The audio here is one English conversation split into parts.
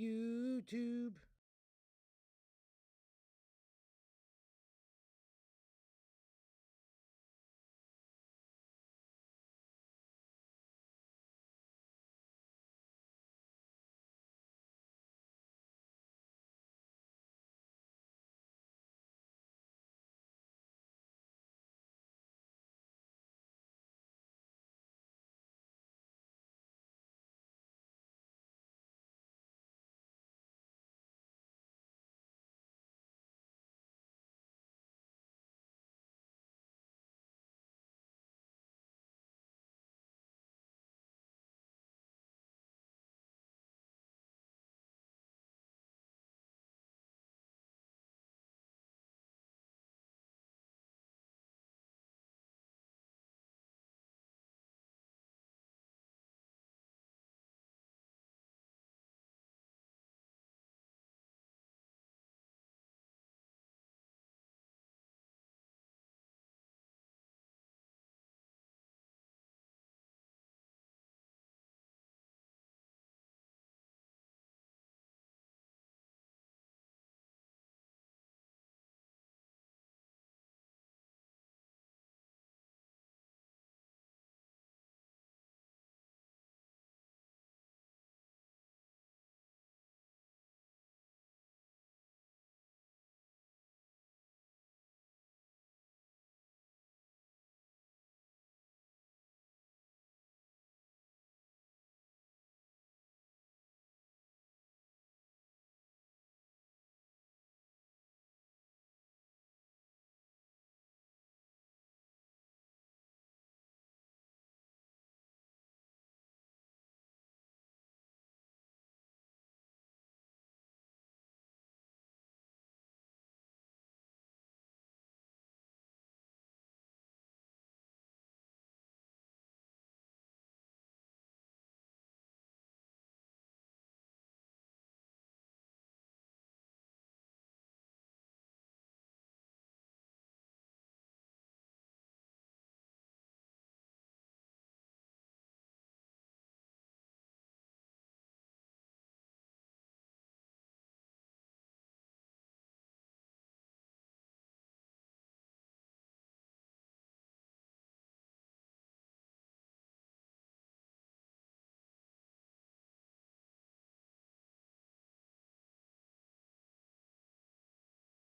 YouTube.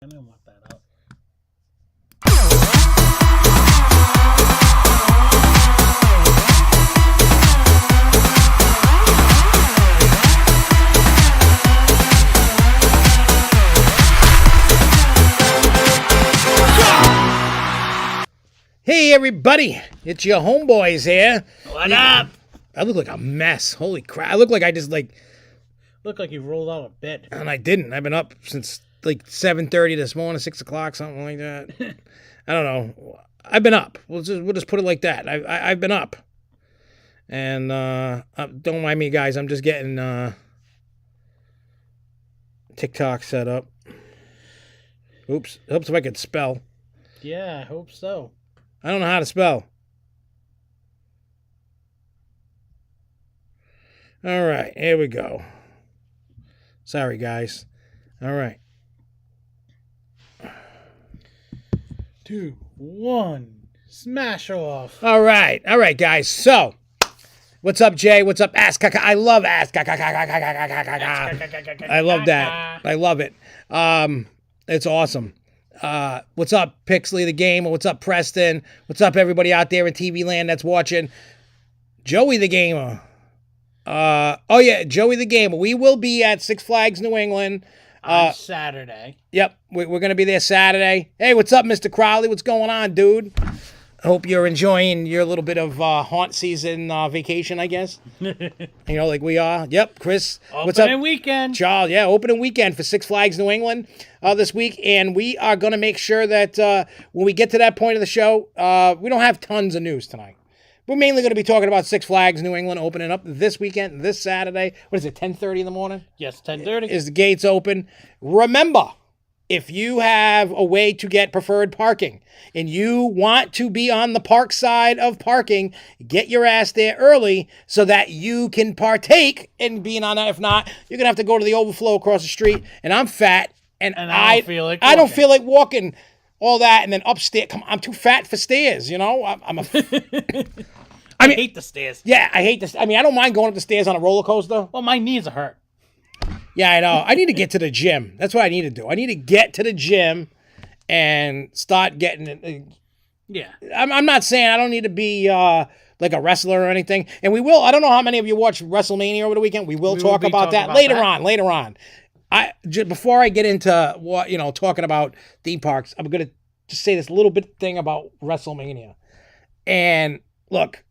I didn't want that up. Hey everybody, it's your homeboys here. What up? I look like a mess. Holy crap. I look like I just Look like you rolled out of bed. and I didn't. I've been up since like 7:30 this morning, 6 o'clock, something like that. I don't know. I've been up. We'll just put it like that. I've been up. And don't mind me, guys. I'm just getting TikTok set up. Oops. Helps if I could spell. Yeah, I hope so. I don't know how to spell. All right, here we go. Sorry, guys. All right. 2, 1, smash off. All right, guys. So, what's up, Jay? What's up, Ask Kaka? I love Ask Kaka. I love that. I love it. It's awesome. What's up, Pixley the Gamer? What's up, Preston? What's up, everybody out there in TV land that's watching? Joey the Gamer. Oh yeah, Joey the Gamer. We will be at Six Flags New England On Saturday. Yep, we're going to be there Saturday. Hey, what's up, Mr. Crowley? What's going on, dude? I hope you're enjoying your little bit of haunt season vacation, I guess. Like we are. Yep, Chris. What's up? Opening weekend. Charles, yeah, opening weekend for Six Flags New England this week. And we are going to make sure that when we get to that point of the show, we don't have tons of news tonight. We're mainly going to be talking about Six Flags New England opening up this weekend, this Saturday. What is it, 10:30 in the morning? Yes, 10:30. Is the gates open? Remember, if you have a way to get preferred parking and you want to be on the park side of parking, get your ass there early so that you can partake in being on that. If not, you're going to have to go to the overflow across the street. And I'm fat, and I don't feel like walking all that and then upstairs. I'm too fat for stairs, you know? I hate the stairs. Yeah, I hate this. I mean, I don't mind going up the stairs on a roller coaster. Well, my knees hurt. Yeah, I know. I need to get to the gym. That's what I need to do. I need to get to the gym and start getting it. Yeah. I'm not saying I don't need to be like a wrestler or anything. And we will. I don't know how many of you watched Wrestlemania over the weekend. We will talk about that later on. Before I get into what, talking about theme parks, I'm going to just say this little bit thing about Wrestlemania. And look,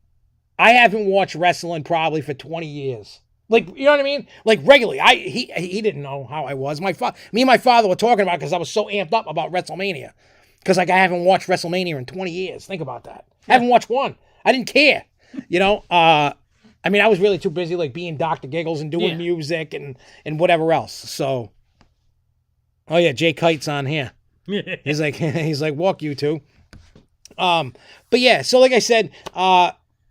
I haven't watched wrestling probably for 20 years. Like, you know what I mean? Like, regularly. He didn't know how I was. Me and my father were talking about it because I was so amped up about Wrestlemania. Because, like, I haven't watched Wrestlemania in 20 years. Think about that. I haven't watched one. I didn't care. I mean, I was really too busy, like, being Dr. Giggles and doing music and whatever else. So, oh, yeah, Jay Kite's on here. He's like, walk you two. But, yeah, so like I said,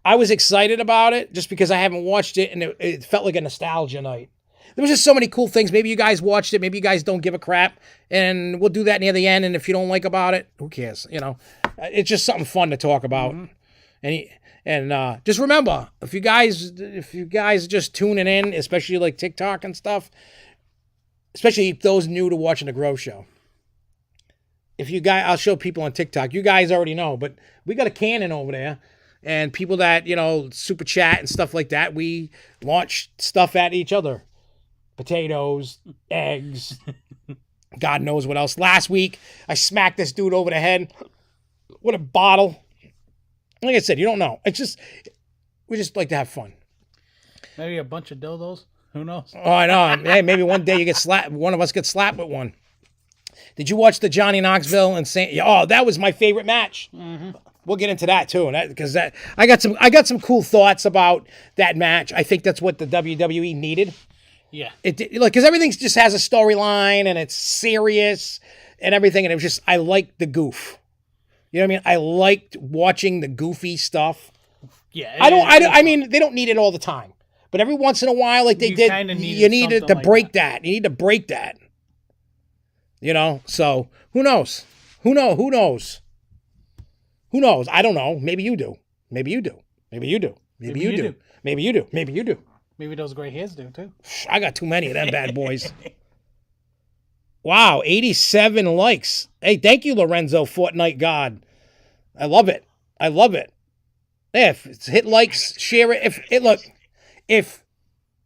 I was excited about it just because I haven't watched it, and it felt like a nostalgia night. There was just so many cool things. Maybe you guys watched it. Maybe you guys don't give a crap, and we'll do that near the end. And if you don't like about it, who cares? It's just something fun to talk about. Mm-hmm. And just remember, if you guys are just tuning in, especially like TikTok and stuff, especially those new to watching the Grow Show. I'll show people on TikTok. You guys already know, but we got a cannon over there. And people that, super chat and stuff like that, we launch stuff at each other. Potatoes, eggs, God knows what else. Last week, I smacked this dude over the head with a bottle. Like I said, you don't know. We just like to have fun. Maybe a bunch of dildos. Who knows? Oh, I know. Hey, maybe one day you get slapped. One of us gets slapped with one. Did you watch the Johnny Knoxville and Oh, that was my favorite match. Mm-hmm. We'll get into that too, because I got some cool thoughts about that match. I think that's what the WWE needed. Yeah, because everything just has a storyline and it's serious and everything, and it was just I liked the goof. You know what I mean? I liked watching the goofy stuff. Yeah, I mean, they don't need it all the time, but every once in a while, like they did, you needed to break that. You need to break that. So who knows? Who knows? Who knows? I don't know. Maybe you do. Maybe you do. Maybe you do. Maybe you do. Maybe you do. Maybe you do. Maybe those gray hairs do too. I got too many of them bad boys. Wow, 87 likes. Hey, thank you, Lorenzo, Fortnite God. I love it. Yeah, hit likes, share it.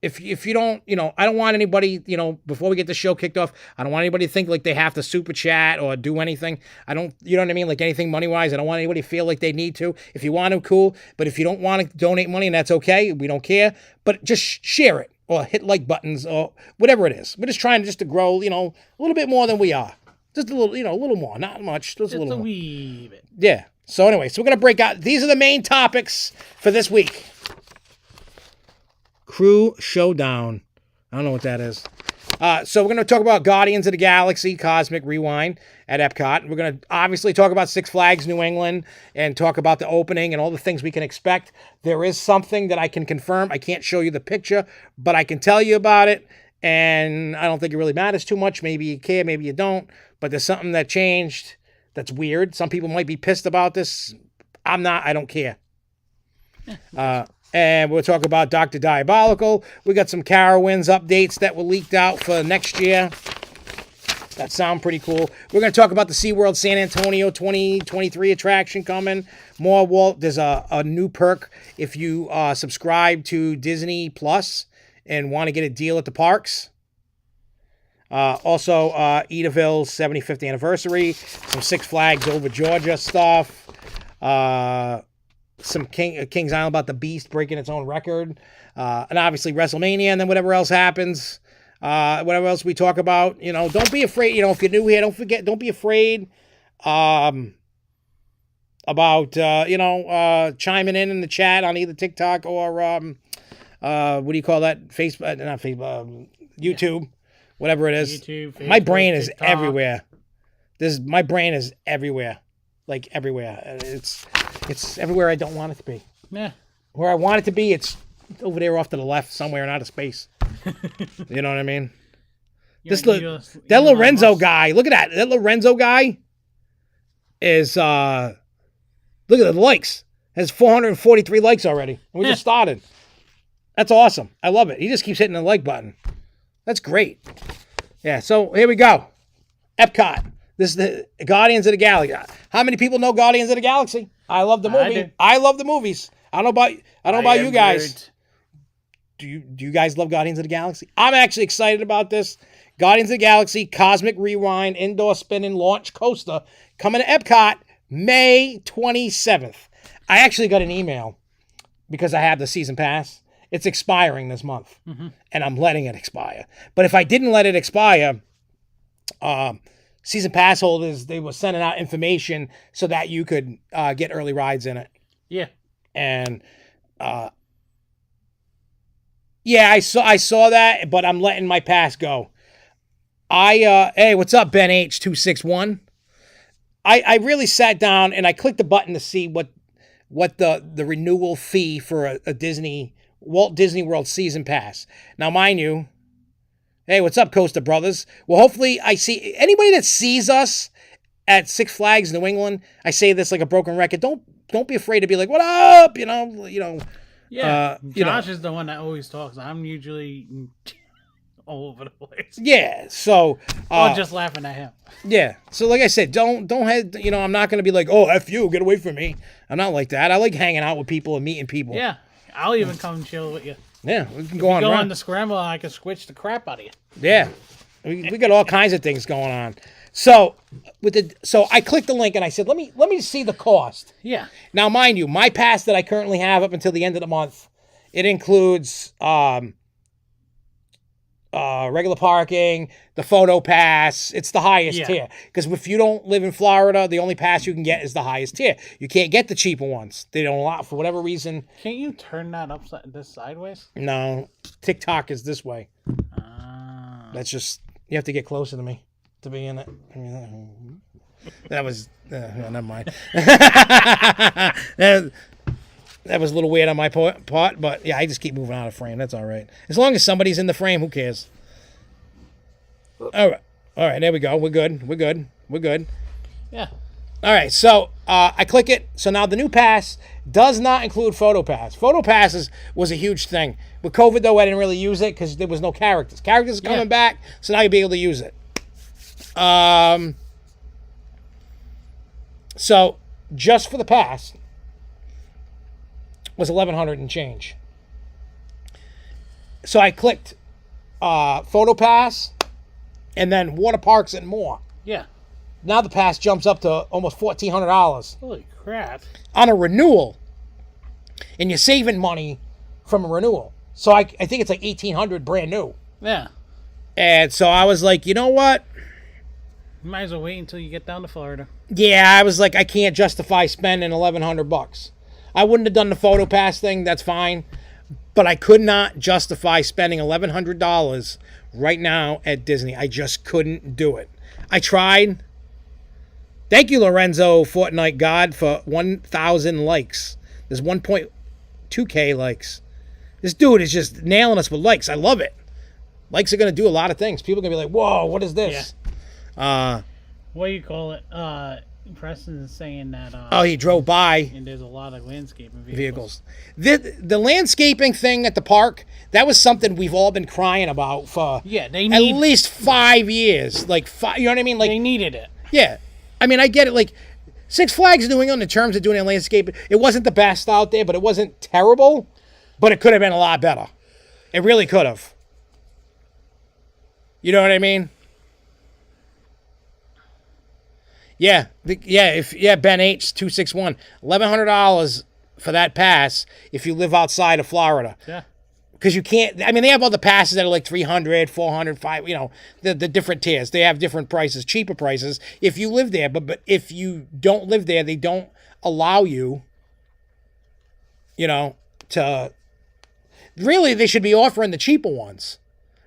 If you don't, I don't want anybody, before we get the show kicked off, I don't want anybody to think like they have to super chat or do anything. I don't, you know what I mean? Like anything money-wise, I don't want anybody to feel like they need to. If you want to, cool. But if you don't want to donate money, and that's okay, we don't care. But just share it or hit like buttons or whatever it is. We're just trying to grow, a little bit more than we are. Just a little, a little more. Not much, just a little more. Wee bit. Yeah. So anyway, we're going to break out. These are the main topics for this week. Crew Showdown. I don't know what that is. So we're going to talk about Guardians of the Galaxy Cosmic Rewind at Epcot. We're going to obviously talk about Six Flags New England and talk about the opening and all the things we can expect. There is something that I can confirm. I can't show you the picture, but I can tell you about it. And I don't think it really matters too much. Maybe you care, maybe you don't. But there's something that changed that's weird. Some people might be pissed about this. I'm not. I don't care. And we'll talk about Dr. Diabolical. We got some Carowinds updates that were leaked out for next year. That sound pretty cool. We're going to talk about the SeaWorld San Antonio 2023 attraction coming. More Walt. There's a new perk if you subscribe to Disney Plus and want to get a deal at the parks. Also, Edaville's 75th anniversary. Some Six Flags Over Georgia stuff. Some Kings Island about the Beast breaking its own record. And obviously Wrestlemania, and then whatever else happens. Whatever else we talk about. Don't be afraid. If you're new here, don't be afraid about, chiming in the chat on either TikTok or, what do you call that? Facebook, not Facebook, YouTube. whatever it is. YouTube, My Facebook, brain is TikTok. everywhere. My brain is everywhere, like everywhere. It's everywhere I don't want it to be. Yeah. Where I want it to be, it's over there off to the left, somewhere in outer space. You know what I mean? That Lorenzo guy. Look at that. That Lorenzo guy is look at the likes. Has 443 likes already. We just started. That's awesome. I love it. He just keeps hitting the like button. That's great. Yeah, so here we go. Epcot. This is the Guardians of the Galaxy. How many people know Guardians of the Galaxy? I love the movie. I love the movies. I don't know about you guys. Do you guys love Guardians of the Galaxy? I'm actually excited about this. Guardians of the Galaxy Cosmic Rewind Indoor Spinning Launch Coaster coming to Epcot May 27th. I actually got an email because I have the season pass. It's expiring this month, and I'm letting it expire. But if I didn't let it expire, season pass holders, they were sending out information so that you could get early rides in it. Yeah. And yeah, I saw that, but I'm letting my pass go. Hey, what's up, Ben H261? I really sat down and I clicked the button to see what the renewal fee for a Walt Disney World season pass. Now, mind you, hey, what's up, Costa Brothers? Well, hopefully I see anybody that sees us at Six Flags New England. I say this like a broken record. Don't be afraid to be like, what up? You know. Yeah. Josh is the one that always talks. I'm usually all over the place. Yeah. So. Just laughing at him. Yeah. So like I said, don't head. I'm not gonna be like, oh, F you, get away from me. I'm not like that. I like hanging out with people and meeting people. Yeah. I'll even come chill with you. Yeah, we can go on. Go on the scramble, and I can switch the crap out of you. Yeah, we got all kinds of things going on. So I clicked the link and I said, let me see the cost. Yeah. Now, mind you, my pass that I currently have up until the end of the month, it includes regular parking, the photo pass. It's the highest tier. Because if you don't live in Florida, the only pass you can get is the highest tier. You can't get the cheaper ones. They don't allow, for whatever reason. Can't you turn that this sideways? No. TikTok is this way. That's just, you have to get closer to me to be in it. That was, no, never mind. That was a little weird on my part, but yeah, I just keep moving out of frame. That's all right. As long as somebody's in the frame, who cares? All right, there we go. We're good. Yeah. All right, so I click it. So now the new pass does not include Photo Pass. Photo Passes was a huge thing. With COVID, though, I didn't really use it because there was no characters. Characters are coming back, so now you'll be able to use it. So just for the pass was $1,100 and change. So I clicked Photo Pass and then Water Parks and more. Yeah. Now the pass jumps up to almost $1,400. Holy crap. On a renewal. And you're saving money from a renewal. So I think it's like $1,800 brand new. Yeah. And so I was like, you know what? You might as well wait until you get down to Florida. Yeah, I was like, I can't justify spending $1,100. I wouldn't have done the Photo Pass thing. That's fine. But I could not justify spending $1,100 right now at Disney. I just couldn't do it. I tried. Thank you, Lorenzo Fortnite God, for 1,000 likes. There's 1.2K likes. This dude is just nailing us with likes. I love it. Likes are going to do a lot of things. People are going to be like, whoa, what is this? Yeah. What do you call it? Preston is saying that... he drove by. And there's a lot of landscaping vehicles. The landscaping thing at the park, that was something we've all been crying about for at least 5 years. Like, you know what I mean? Like, they needed it. Yeah. I mean, I get it. Like, Six Flags New England, in terms of doing a landscape, it wasn't the best out there, but it wasn't terrible. But it could have been a lot better. It really could have. You know what I mean? Yeah, Ben H261, $1,100 for that pass if you live outside of Florida. Yeah. Because you can't, I mean, they have other passes that are like $300, $400, $500, the different tiers. They have different prices, cheaper prices if you live there. But if you don't live there, they don't allow you, to, really, they should be offering the cheaper ones.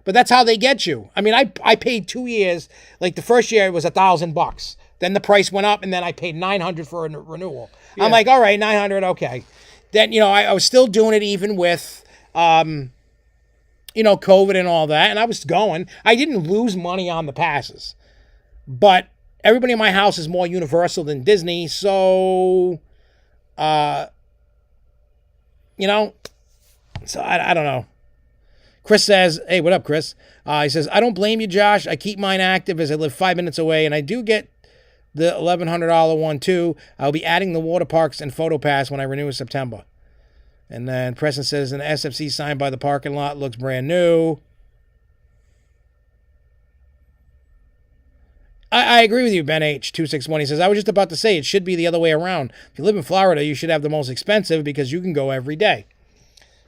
But that's how they get you. I mean, I paid 2 years. Like the first year it was $1,000. Then the price went up, and then I paid $900 for a renewal. Yeah. I'm like, all right, $900, okay. Then I was still doing it even with COVID and all that, and I was going. I didn't lose money on the passes, but everybody in my house is more Universal than Disney, so so I don't know. Chris says, hey, what up, Chris? He says, I don't blame you, Josh. I keep mine active as I live 5 minutes away, and I do get the $1,100 one, too. I'll be adding the water parks and photo pass when I renew in September. And then Preston says, an SFC sign by the parking lot looks brand new. I agree with you, Ben H261. He says, I was just about to say it should be the other way around. If you live in Florida, you should have the most expensive because you can go every day.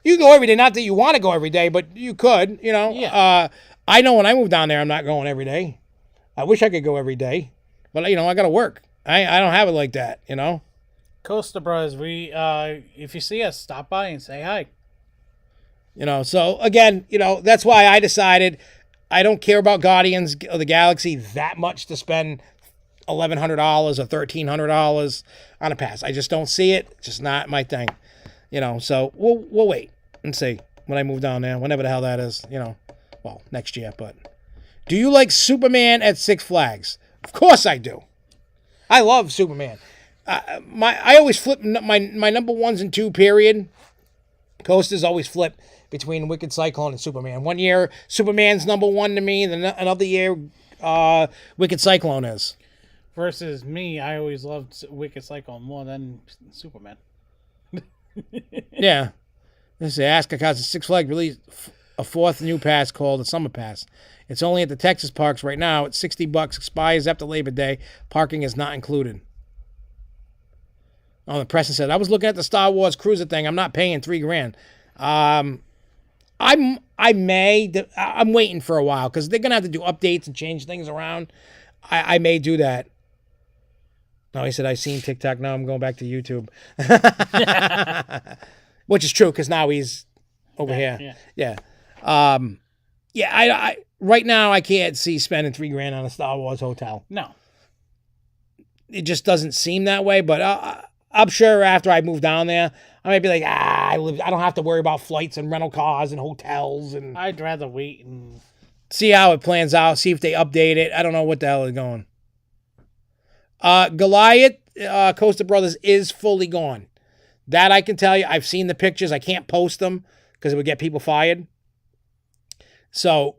You can go every day. Not that you want to go every day, but you could, Yeah. I know when I move down there, I'm not going every day. I wish I could go every day. But, I got to work. I don't have it like that, Costa Bros, we, if you see us, stop by and say hi. So, again, that's why I decided I don't care about Guardians of the Galaxy that much to spend $1,100 or $1,300 on a pass. I just don't see it. It's just not my thing. So we'll wait and see when I move down there, whenever the hell that is, well, next year. But do you like Superman at Six Flags? Of course I do. I love Superman. I always flip my number 1s and 2 period. Coasters always flip between Wicked Cyclone and Superman. One year Superman's number 1 to me, then another year Wicked Cyclone is. Versus me, I always loved Wicked Cyclone more than Superman. Yeah. Let's say Ask because Six Flags released a 4th new pass called the Summer Pass. It's only at the Texas parks right now. It's $60, expires after Labor Day. Parking is not included. Oh, the Preston said, I was looking at the Star Wars Cruiser thing. I'm not paying $3,000. I'm waiting for a while because they're gonna have to do updates and change things around. I may do that. No, he said, I've seen TikTok. Now I'm going back to YouTube. Which is true, because now he's over here. Yeah. I right now I can't see spending $3,000 on a Star Wars hotel. No. It just doesn't seem that way, but I'm sure after I move down there, I might be like, I don't have to worry about flights and rental cars and hotels. And I'd rather wait and see how it plans out, see if they update it. I don't know what the hell is going. Goliath, Costa Brothers is fully gone. That I can tell you. I've seen the pictures. I can't post them because it would get people fired. So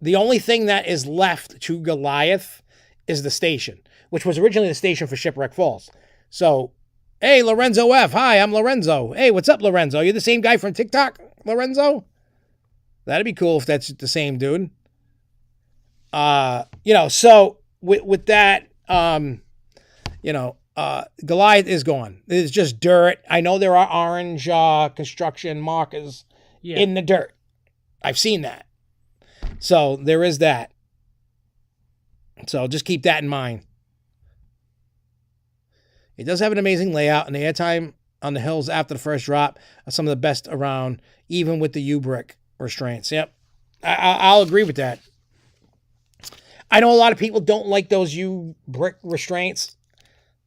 the only thing that is left to Goliath is the station, which was originally the station for Shipwreck Falls. So, hey, Lorenzo F. Hi, I'm Lorenzo. Hey, what's up, Lorenzo? You're the same guy from TikTok, Lorenzo? That'd be cool if that's the same dude. So with that, Goliath is gone. It's just dirt. I know there are orange construction markers in the dirt. I've seen that. So there is that. So just keep that in mind. It does have an amazing layout, and the airtime on the hills after the first drop are some of the best around, even with the U-brick restraints. Yep. I'll agree with that. I know a lot of people don't like those U-brick restraints.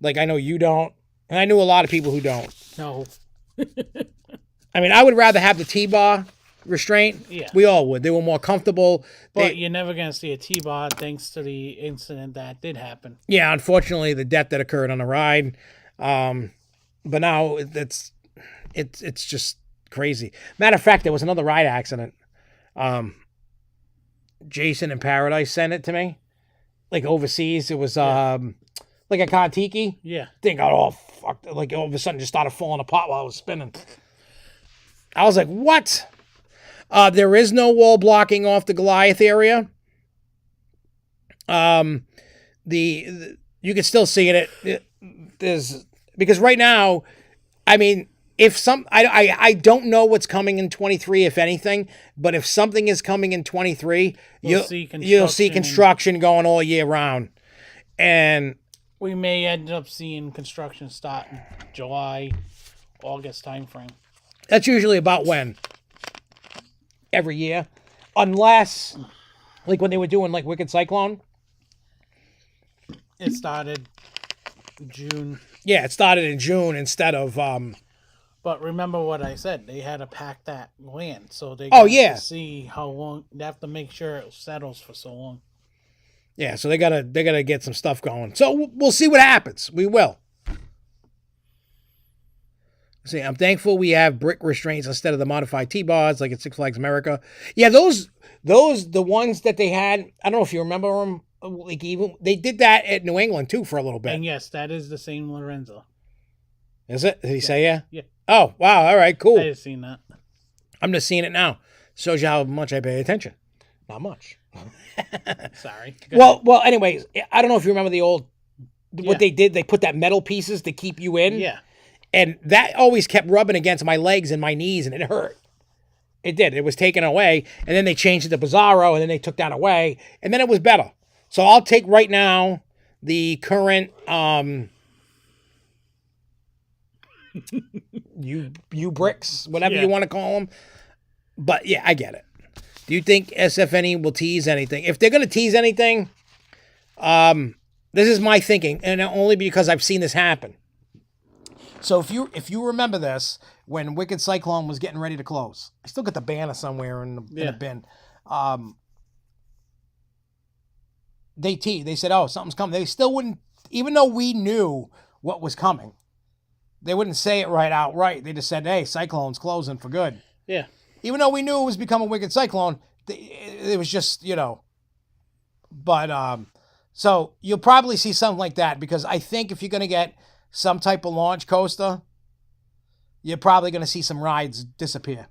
Like, I know you don't. And I knew a lot of people who don't. No. I mean, I would rather have the T-bar restraint. Yeah. We all would. They were more comfortable. But you're never going to see a T-bar thanks to the incident that did happen. Yeah, unfortunately, the death that occurred on the ride. But now it's just crazy. Matter of fact, there was another ride accident. Jason in Paradise sent it to me. Like overseas, it was like a Kontiki. Yeah. Thing got all fucked. Like all of a sudden just started falling apart while I was spinning. I was like, what? There is no wall blocking off the Goliath area. You can still see it. There's because right now, I mean, if I don't know what's coming in 23, if anything, but if something is coming in 23, you'll see construction going all year round, and we may end up seeing construction start in July, August timeframe. That's usually about when. Every year. unless, like when they were doing like Wicked Cyclone. It started June. Yeah, it started in June instead of. But remember what I said. They had to pack that land, so they. To see how long they have to make sure it settles for so long. Yeah, so they gotta get some stuff going. So we'll see what happens. We will. See, I'm thankful we have brick restraints instead of the modified T-bars like at Six Flags America. Yeah, those the ones that they had. I don't know if you remember them. Like even they did that at New England too for a little bit. And yes, that is the same Lorenzo. Is it? Did he say yeah? Yeah. Oh wow! All right, cool. I just seen that. I'm just seeing it now. Shows you how much I pay attention. Not much. Sorry. Well. Anyways, I don't know if you remember the old what they did. They put that metal pieces to keep you in. Yeah. And that always kept rubbing against my legs and my knees, and it hurt. It did. It was taken away, and then they changed it to Bizarro, and then they took that away, and then it was better. So I'll take right now the current you bricks, whatever you want to call them. But yeah, I get it. Do you think SFNE will tease anything? If they're going to tease anything, this is my thinking, and only because I've seen this happen. So if you remember this, when Wicked Cyclone was getting ready to close, I still got the banner somewhere in the bin. They said, oh, something's coming. They still wouldn't, even though we knew what was coming, they wouldn't say it outright. They just said, hey, Cyclone's closing for good. Yeah. Even though we knew it was becoming Wicked Cyclone, it was just, But, so you'll probably see something like that, because I think if you're going to get some type of launch coaster, you're probably going to see some rides disappear.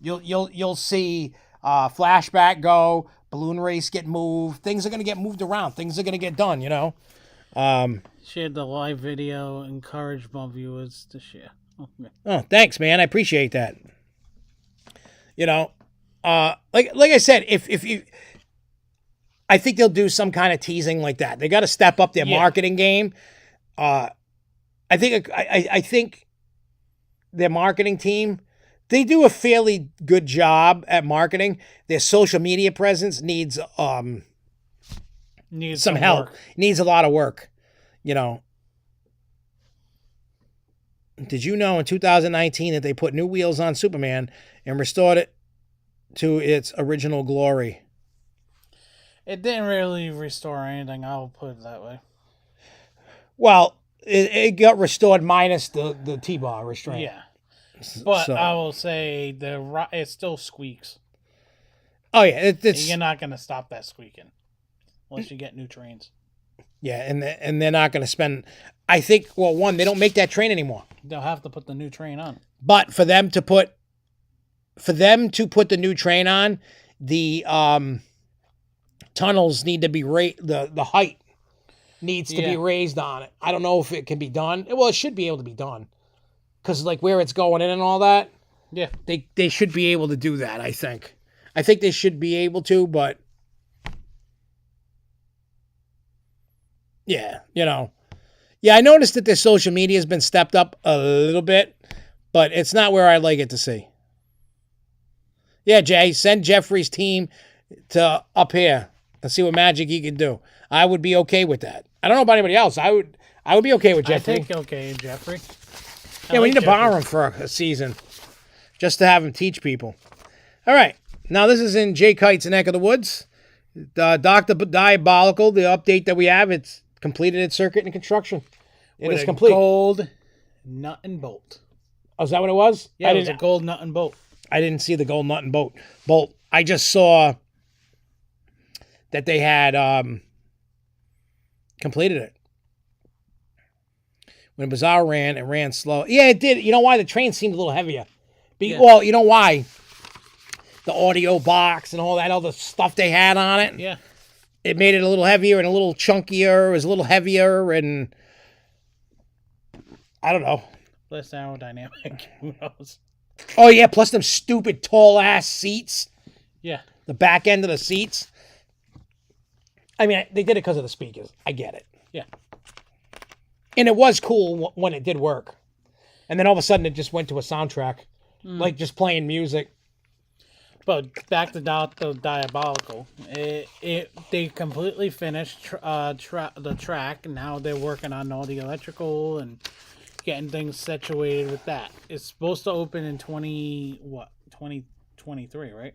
You'll see Flashback go, Balloon Race get moved. Things are going to get moved around. Things are going to get done, Shared the live video. Encourage more viewers to share. Okay. Oh, thanks, man. I appreciate that. Like I said, if you, I think they'll do some kind of teasing like that. They got to step up their marketing game. I think their marketing team, they do a fairly good job at marketing. Their social media presence needs some help. Work. Needs a lot of work. Did you know in 2019 that they put new wheels on Superman and restored it to its original glory? It didn't really restore anything. I'll put it that way. Well, it got restored minus the T-bar restraint. Yeah. But I will say it still squeaks. Oh, yeah. It's, you're not going to stop that squeaking unless you get new trains. Yeah, and they're not going to spend... I think, well, one, they don't make that train anymore. They'll have to put the new train on. But for them to put the new train on, the tunnels need to be the height needs to be raised on it. I don't know if it can be done. Well, it should be able to be done. Because, like, where it's going in and all that, they should be able to do that, I think. I think they should be able to, but... Yeah, Yeah, I noticed that their social media has been stepped up a little bit, but it's not where I like it to see. Yeah, Jay, send Jeffrey's team to up here and see what magic he can do. I would be okay with that. I don't know about anybody else. I would be okay with Jeffrey. I think okay, Jeffrey. Yeah, we need to borrow him for a season just to have him teach people. All right. Now, this is in Jay Kite's neck of the woods. Dr. Diabolical, the update that we have, it's completed its circuit and construction. It is complete. Gold nut and bolt. Oh, is that what it was? Yeah, it was a gold nut and bolt. I didn't see the gold nut and bolt. I just saw that they had completed it. When Bizarre ran, it ran slow. Yeah, it did. You know why? The train seemed a little heavier. Well, you know why? The audio box and all that other stuff they had on it. Yeah. It made it a little heavier and a little chunkier. It was a little heavier and... I don't know. Less aerodynamic. Who knows? Oh, yeah. Plus them stupid tall-ass seats. Yeah. The back end of the seats. I mean, they did it because of the speakers. I get it. Yeah. And it was cool when it did work. And then all of a sudden it just went to a soundtrack. Like just playing music. But back to the Diabolical. They completely finished the track. Now they're working on all the electrical and getting things situated with that. It's supposed to open in 2023, right?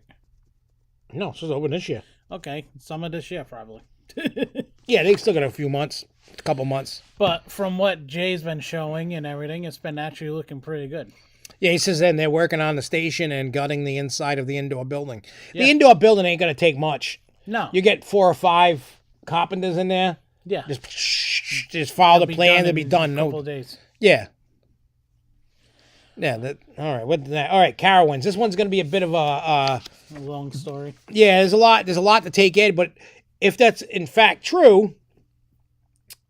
No, it's supposed to open this year. Okay, some of this year probably. Yeah, they still got a few months, a couple months. But from what Jay's been showing and everything, it's been actually looking pretty good. Yeah, he says then they're working on the station and gutting the inside of the indoor building. Yeah. The indoor building ain't going to take much. No. You get 4 or 5 carpenters in there. Yeah. Just follow the plan. They'll be done. In a couple of days. Yeah. Yeah. All right. All right. Carowinds. This one's going to be a bit of a long story. Yeah. There's a lot to take in, but if that's in fact true,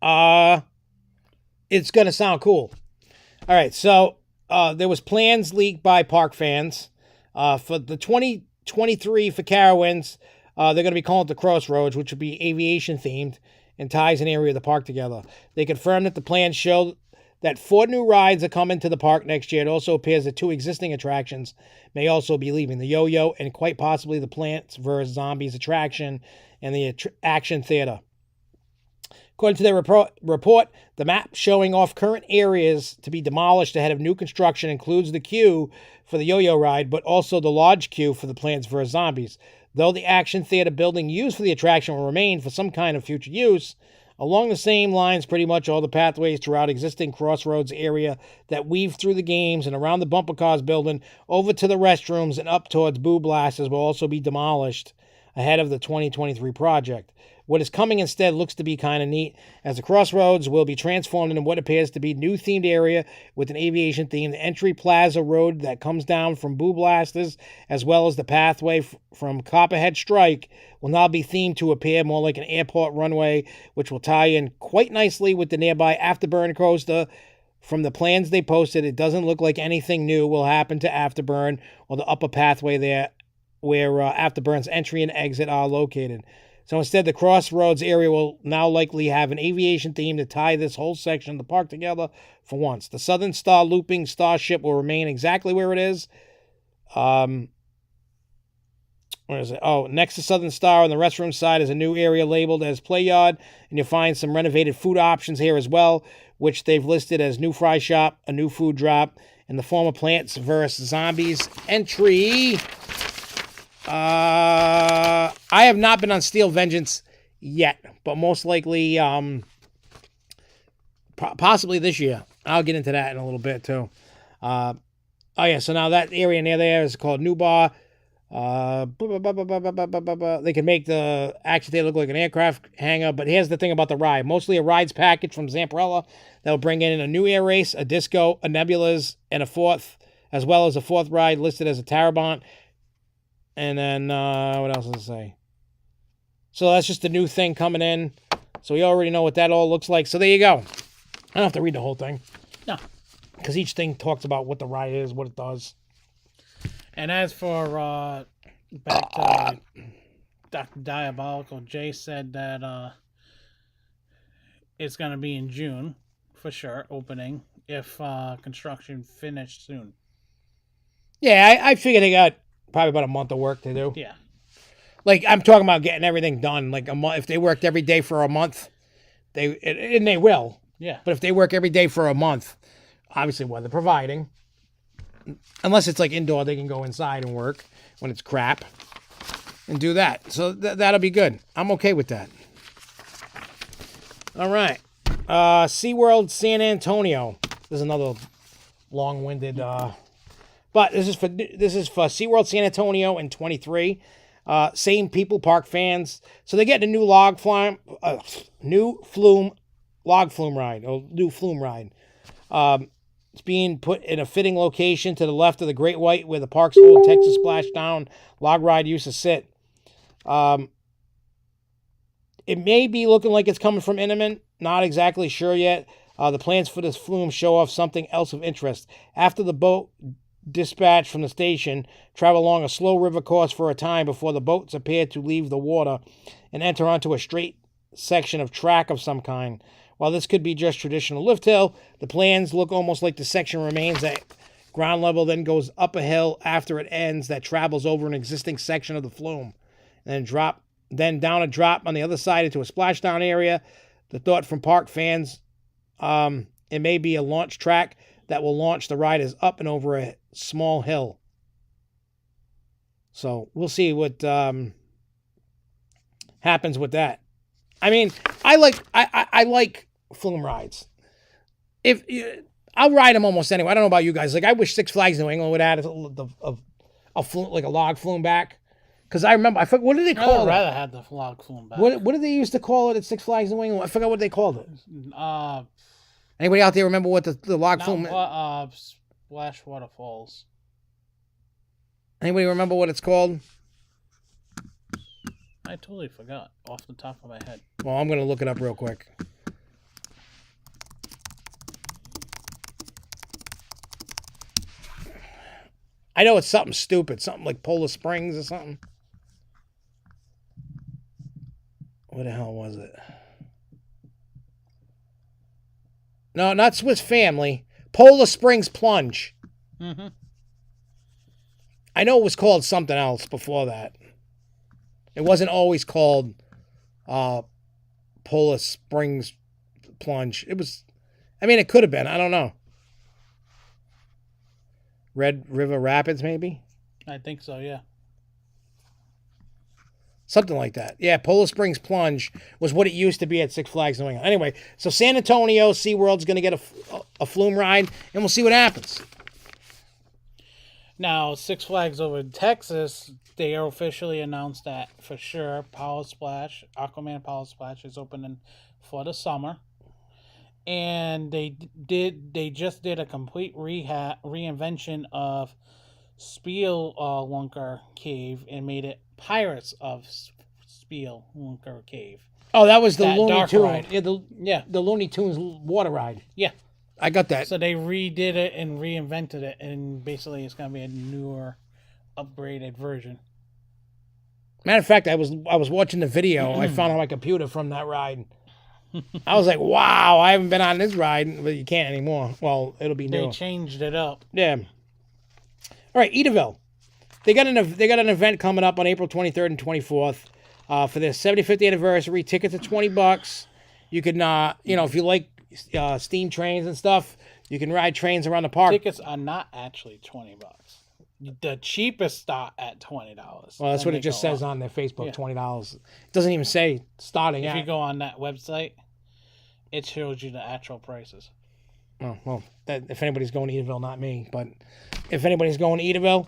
it's going to sound cool. All right. So there was plans leaked by park fans for the 2023 for Carowinds. They're going to be calling it the Crossroads, which would be aviation themed and ties an area of the park together. They confirmed that the plans show that 4 new rides are coming to the park next year. It also appears that 2 existing attractions may also be leaving, the Yo-Yo and quite possibly the Plants vs. Zombies attraction and the Action Theater. According to their report, the map showing off current areas to be demolished ahead of new construction includes the queue for the Yo-Yo ride, but also the large queue for the Plants vs. Zombies. Though the Action Theater building used for the attraction will remain for some kind of future use, along the same lines, pretty much all the pathways throughout existing Crossroads area that weave through the games and around the bumper cars building over to the restrooms and up towards Boo Blasters will also be demolished ahead of the 2023 project. What is coming instead looks to be kind of neat, as the Crossroads will be transformed into what appears to be a new themed area with an aviation theme. The entry plaza road that comes down from Boo Blasters, as well as the pathway from Copperhead Strike, will now be themed to appear more like an airport runway, which will tie in quite nicely with the nearby Afterburn coaster. From the plans they posted, it doesn't look like anything new will happen to Afterburn or the upper pathway there where Afterburn's entry and exit are located. So instead, the Crossroads area will now likely have an aviation theme to tie this whole section of the park together for once. The Southern Star looping starship will remain exactly where it is. Where is it? Oh, next to Southern Star on the restroom side is a new area labeled as Play Yard, and you'll find some renovated food options here as well, which they've listed as new fry shop, a new food drop, and the former Plants vs. Zombies entry. I have not been on Steel Vengeance yet, but most likely, possibly this year. I'll get into that in a little bit too. Oh yeah, so now that area near there is called New Bar. They can make the Action Theater look like an aircraft hangar, but here's the thing about the ride. Mostly a rides package from Zamparella that'll bring in a new air race, a disco, a Nebulas, and a 4th, as well as a 4th ride listed as a Tarabant. And then, what else does it say? So that's just a new thing coming in. So we already know what that all looks like. So there you go. I don't have to read the whole thing. No. Because each thing talks about what the ride is, what it does. And as for back to Dr. Diabolical, Jay said that it's going to be in June, for sure, opening, if construction finished soon. Yeah, I figured they got probably about a month of work to do. Yeah. Like, I'm talking about getting everything done. Like, a month. If they worked every day for a month, and they will. Yeah. But if they work every day for a month, obviously weather providing, unless it's like indoor, they can go inside and work when it's crap and do that. So that'll be good. I'm okay with that. All right. SeaWorld San Antonio. This is another long-winded, but this is for SeaWorld San Antonio in 23. Same people, park fans. So they're getting a new log flume ride. It's being put in a fitting location to the left of the Great White, where the park's old Texas splashdown log ride used to sit. It may be looking like it's coming from Inman. Not exactly sure yet. The plans for this flume show off something else of interest. After the boat dispatch from the station, travel along a slow river course for a time before the boats appear to leave the water and enter onto a straight section of track of some kind. While this could be just traditional lift hill, the plans look almost like the section remains at Ground level then goes up a hill after it ends that travels over an existing section of the flume. And then down a drop on the other side into a splashdown area. The thought from park fans, it may be a launch track that will launch the riders up and over a small hill. So we'll see what happens with that. I mean, I like flume rides. I'll ride them almost anyway. I don't know about you guys. Like, I wish Six Flags New England would add a flume, like a log flume back. Because I remember, I forgot, what did they call it? I'd rather have the log flume back. What did they used to call it at Six Flags New England? I forgot what they called it. Anybody out there remember what the log flume? Splash Waterfalls. Anybody remember what it's called? I totally forgot off the top of my head. Well, I'm going to look it up real quick. I know it's something stupid, something like Polar Springs or something. What the hell was it? No, not Swiss Family. Polar Springs Plunge. Mm-hmm. I know it was called something else before that. It wasn't always called Polar Springs Plunge. It was, I mean, it could have been. I don't know. Red River Rapids, maybe? I think so, yeah. Something like that. Yeah, Polar Springs Plunge was what it used to be at Six Flags New England. Anyway, so San Antonio, SeaWorld's going to get a flume ride, and we'll see what happens. Now, Six Flags over in Texas, they officially announced that for sure Aquaman Power Splash is opening for the summer. And they just did a complete reinvention of Spelunker Cave and made it Pirates of Spelunker Cave. Oh, that was the Looney Tunes. Ride. The Looney Tunes water ride. Yeah. I got that. So they redid it and reinvented it, and basically it's going to be a newer, upgraded version. Matter of fact, I was watching the video. I found on my computer from that ride. I was like, wow, I haven't been on this ride, but you can't anymore. Well, it'll be new. They changed it up. Yeah. All right, Edaville. They got an event coming up on April 23rd and 24th for their 75th anniversary. Tickets are $20. You can, if you like steam trains and stuff, you can ride trains around the park. Tickets are not actually $20. The cheapest start at $20. Well, that's what it just says on their Facebook, $20. It doesn't even say starting If at. you go on that website, it shows you the actual prices. Oh, well, if anybody's going to Edaville, not me, but if anybody's going to Edaville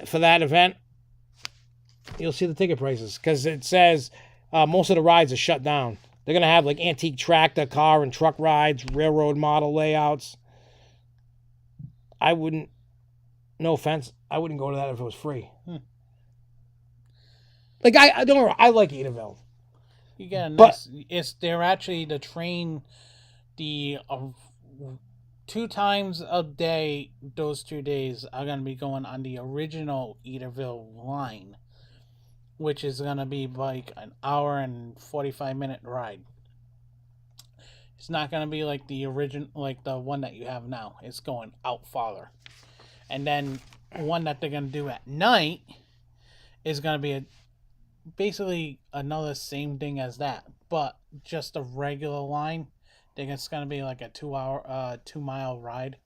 for that event, you'll see the ticket prices because it says most of the rides are shut down. They're going to have like antique tractor, car, and truck rides, railroad model layouts. No offense, I wouldn't go to that if it was free. Like, I don't know, I like Edaville. You get a nice, they're actually the train, 2 times a day, those 2 days are going to be going on the original Edavile line, which is going to be like an hour and 45-minute ride. It's not going to be like the original, like the one that you have now. It's going out farther. And then one that they're going to do at night is going to be basically another same thing as that, but just a regular line. I think it's going to be like a 2-mile ride.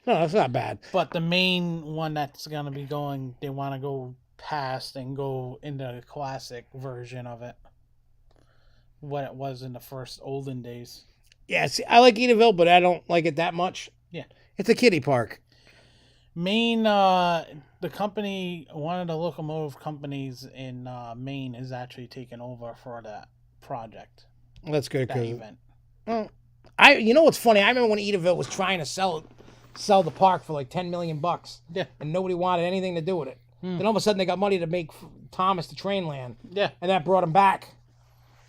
No, that's not bad. But the main one that's going to be going, they want to go past and go into the classic version of it. What it was in the first olden days. Yeah, see, I like Edaville, but I don't like it that much. Yeah. It's a kiddie park. Maine, the company, one of the locomotive companies in Maine is actually taking over for that project. That's good. That event. Well, you know what's funny? I remember when Edaville was trying to sell the park for like $10 million. Yeah. And nobody wanted anything to do with it. Then all of a sudden they got money to make Thomas the Train Land. Yeah. And that brought them back.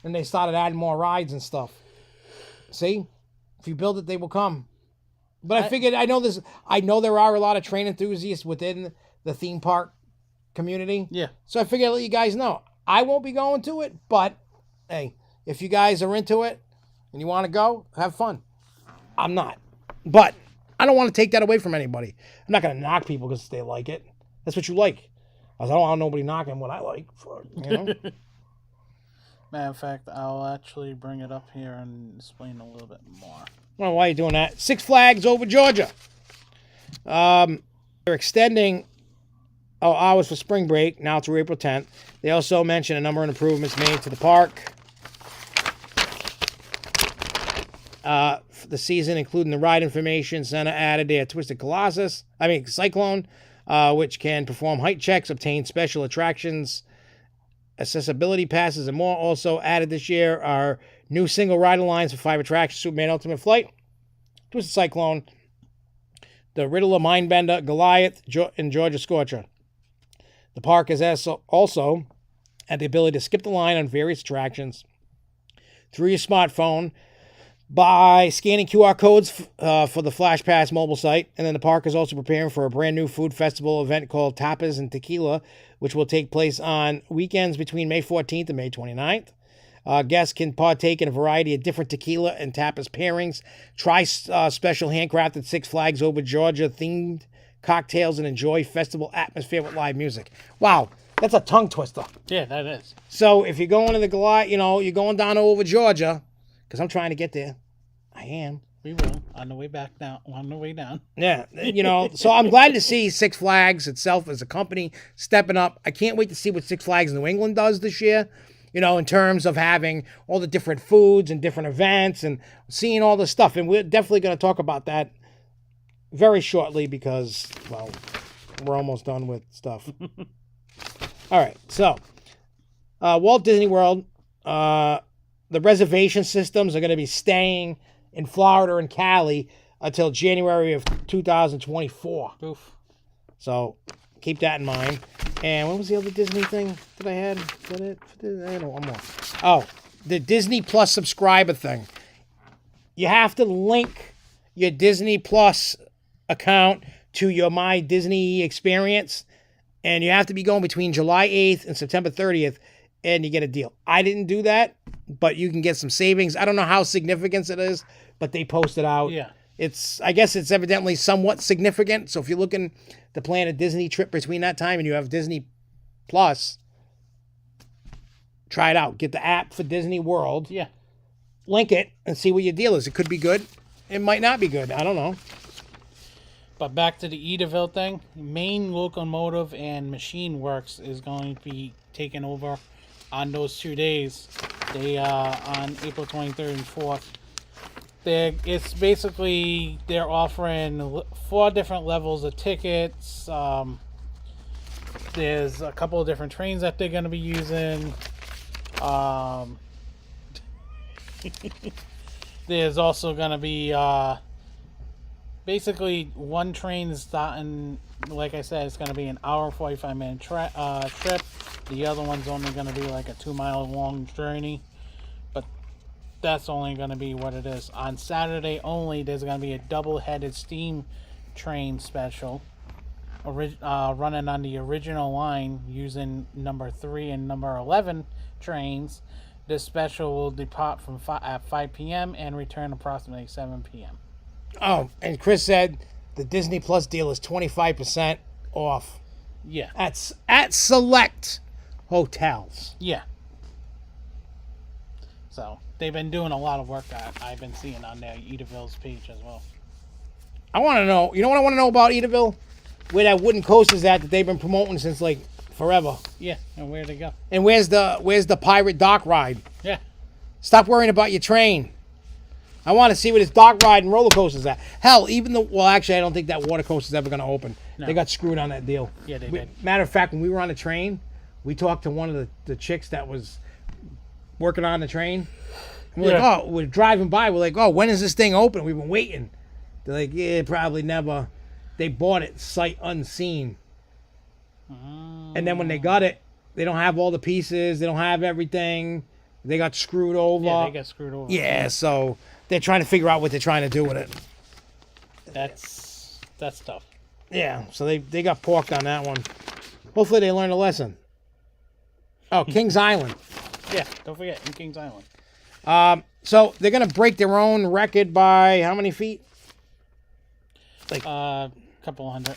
And they started adding more rides and stuff. See? If you build it, they will come. But I figured, I know there are a lot of train enthusiasts within the theme park community. Yeah. So I figured I'd let you guys know. I won't be going to it, but hey, if you guys are into it and you want to go, have fun. I'm not. But I don't want to take that away from anybody. I'm not going to knock people because they like it. That's what you like. I don't want nobody knocking what I like. Matter of fact, I'll actually bring it up here and explain a little bit more. Well, why are you doing that? Six Flags over Georgia. They're extending hours for spring break now through April 10th. They also mentioned a number of improvements made to the park for the season, including the ride information center added their Twisted Cyclone, which can perform height checks, obtain special attractions, accessibility passes, and more. Also added this year are new single rider lines for 5 attractions: Superman Ultimate Flight, Twisted Cyclone, the Riddler Mindbender, Goliath, and Georgia Scorcher. The park has also had the ability to skip the line on various attractions through your smartphone by scanning QR codes for the Flash Pass mobile site. And then the park is also preparing for a brand new food festival event called Tapas and Tequila, which will take place on weekends between May 14th and May 29th. Guests can partake in a variety of different tequila and tapas pairings, try special handcrafted Six Flags Over Georgia themed cocktails, and enjoy festival atmosphere with live music. Wow, that's a tongue twister. Yeah, that is. So if you're going to the Goliath, you're going down over Georgia, because I'm trying to get there. I am. We will on the way back down. On the way down. Yeah, so I'm glad to see Six Flags itself as a company stepping up. I can't wait to see what Six Flags New England does this year. In terms of having all the different foods and different events and seeing all the stuff. And we're definitely going to talk about that very shortly because, well, we're almost done with stuff. All right, so Walt Disney World, the reservation systems are going to be staying in Florida and Cali until January of 2024. Oof. So keep that in mind. And what was the other Disney thing that I had? Is that it? I don't know, one more. Oh, the Disney Plus subscriber thing. You have to link your Disney Plus account to your My Disney experience, and you have to be going between July 8th and September 30th, and you get a deal. I didn't do that, but you can get some savings. I don't know how significant it is, but they posted out. Yeah. I guess it's evidently somewhat significant. So if you're looking to plan a Disney trip between that time and you have Disney Plus, try it out. Get the app for Disney World. Yeah. Link it and see what your deal is. It could be good. It might not be good. I don't know. But back to the Edaville thing. Main Locomotive and Machine Works is going to be taken over on those 2 days. They on April 23rd and 4th. It's basically they're offering 4 different levels of tickets. There's a couple of different trains that they're going to be using. There's also going to be basically one train is starting. Like I said, it's going to be an hour 45-minute trip. The other one's only going to be like a 2-mile long journey. That's only going to be what it is. On Saturday only, there's going to be a double-headed steam train special running on the original line using number 3 and number 11 trains. This special will depart at 5 p.m. and return approximately 7 p.m. Oh, and Chris said the Disney Plus deal is 25% off. Yeah. At select hotels. Yeah. So they've been doing a lot of work that I've been seeing on their Edaville's page as well. I want to know. You know what I want to know about Edaville? Where that wooden coaster's at that they've been promoting since like forever. Yeah, and where'd they go? And where's the pirate dock ride? Yeah. Stop worrying about your train. I want to see where this dock ride and roller coaster's at. Hell, actually, I don't think that water coaster's ever going to open. No. They got screwed on that deal. Yeah, they did. Matter of fact, when we were on the train, we talked to one of the chicks that was working on the train. And we're driving by. We're like, when is this thing open? We've been waiting. They're like, yeah, probably never. They bought it sight unseen. And then when they got it, they don't have all the pieces. They don't have everything. They got screwed over. Yeah, they got screwed over. Yeah, so they're trying to figure out what they're trying to do with it. That's tough. Yeah, so they got porked on that one. Hopefully they learned a lesson. Oh, Kings Island. Yeah, don't forget, in Kings Island. So they're going to break their own record by how many feet? Like couple hundred.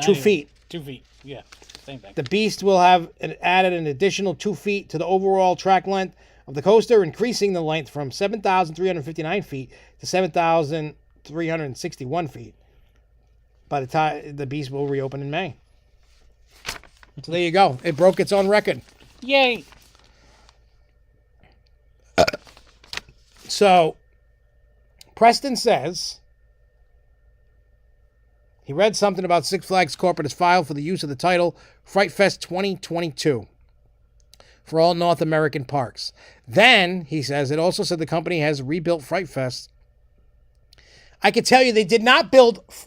2 feet. 2 feet. Yeah, same thing. The Beast will have added an additional 2 feet to the overall track length of the coaster, increasing the length from 7,359 feet to 7,361 feet. By the time the Beast will reopen in May. So there you go. It broke its own record. Yay! So Preston says he read something about Six Flags Corporate has filed for the use of the title Fright Fest 2022 for all North American parks. Then, he says, it also said the company has rebuilt Fright Fest. I can tell you they did not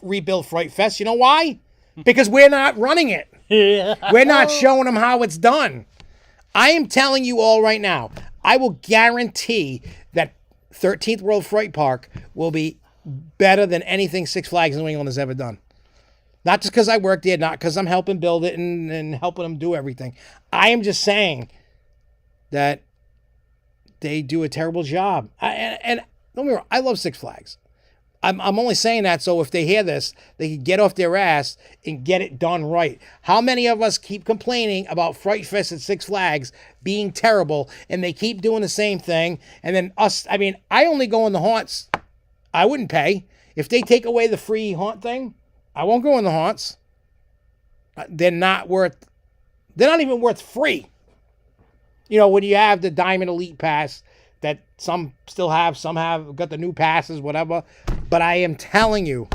rebuild Fright Fest. You know why? Because we're not running it. We're not showing them how it's done. I am telling you all right now, I will guarantee that 13th World Fright Park will be better than anything Six Flags New England has ever done. Not just because I work there, not because I'm helping build it and helping them do everything. I am just saying that they do a terrible job. And don't get me wrong, I love Six Flags. I'm only saying that so if they hear this, they can get off their ass and get it done right. How many of us keep complaining about Fright Fest at Six Flags being terrible, and they keep doing the same thing, and then us, I mean, I only go in the haunts. I wouldn't pay. If they take away the free haunt thing, I won't go in the haunts. They're not even worth free. You know, when you have the Diamond Elite Pass that some still have, some have got the new passes, whatever. But I am telling you,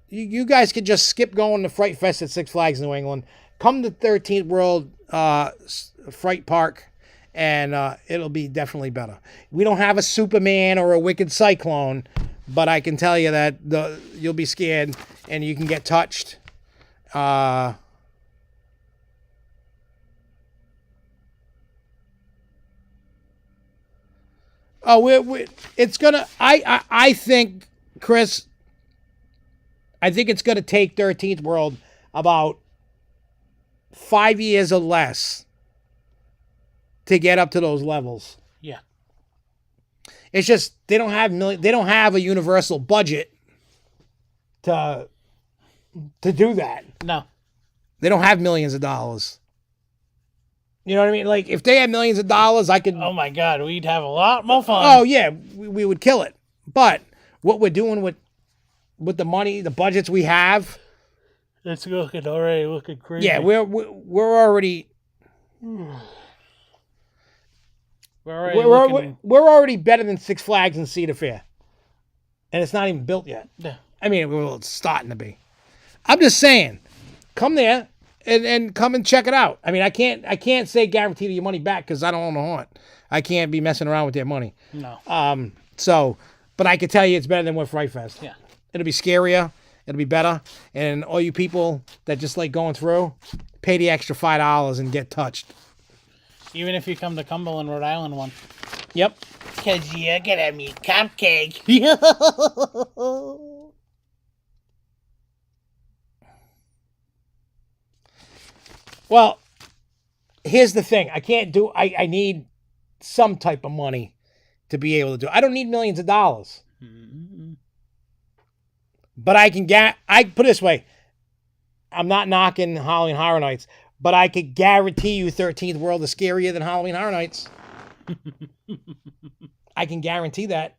you guys could just skip going to Fright Fest at Six Flags New England. Come to 13th World Fright Park, and it'll be definitely better. We don't have a Superman or a Wicked Cyclone, but I can tell you that you'll be scared and you can get touched. It's gonna. I think, Chris. I think it's gonna take 13th World about 5 years or less to get up to those levels. Yeah. It's just they don't have a universal budget to do that. No. They don't have millions of dollars. You know what I mean? Like, if they had millions of dollars, I could... Oh, my God. We'd have a lot more fun. Oh, yeah. We would kill it. But what we're doing with the money, the budgets we have... It's already looking crazy. Yeah, we're already... We're already better than Six Flags and Cedar Fair. And it's not even built yet. Yeah. I mean, well, it's starting to be. I'm just saying, come there. And come and check it out. I mean, I can't say guarantee your money back because I don't own a haunt. I can't be messing around with their money. No. But I can tell you it's better than what Fright Fest. Yeah. It'll be scarier. It'll be better. And all you people that just like going through, pay the extra $5 and get touched. Even if you come to Cumberland, Rhode Island one. Yep. Because you're going to be cupcake. Well, here's the thing. I need some type of money to be able to do it. I don't need millions of dollars. Mm-hmm. But I put it this way. I'm not knocking Halloween Horror Nights, but I could guarantee you 13th World is scarier than Halloween Horror Nights. I can guarantee that.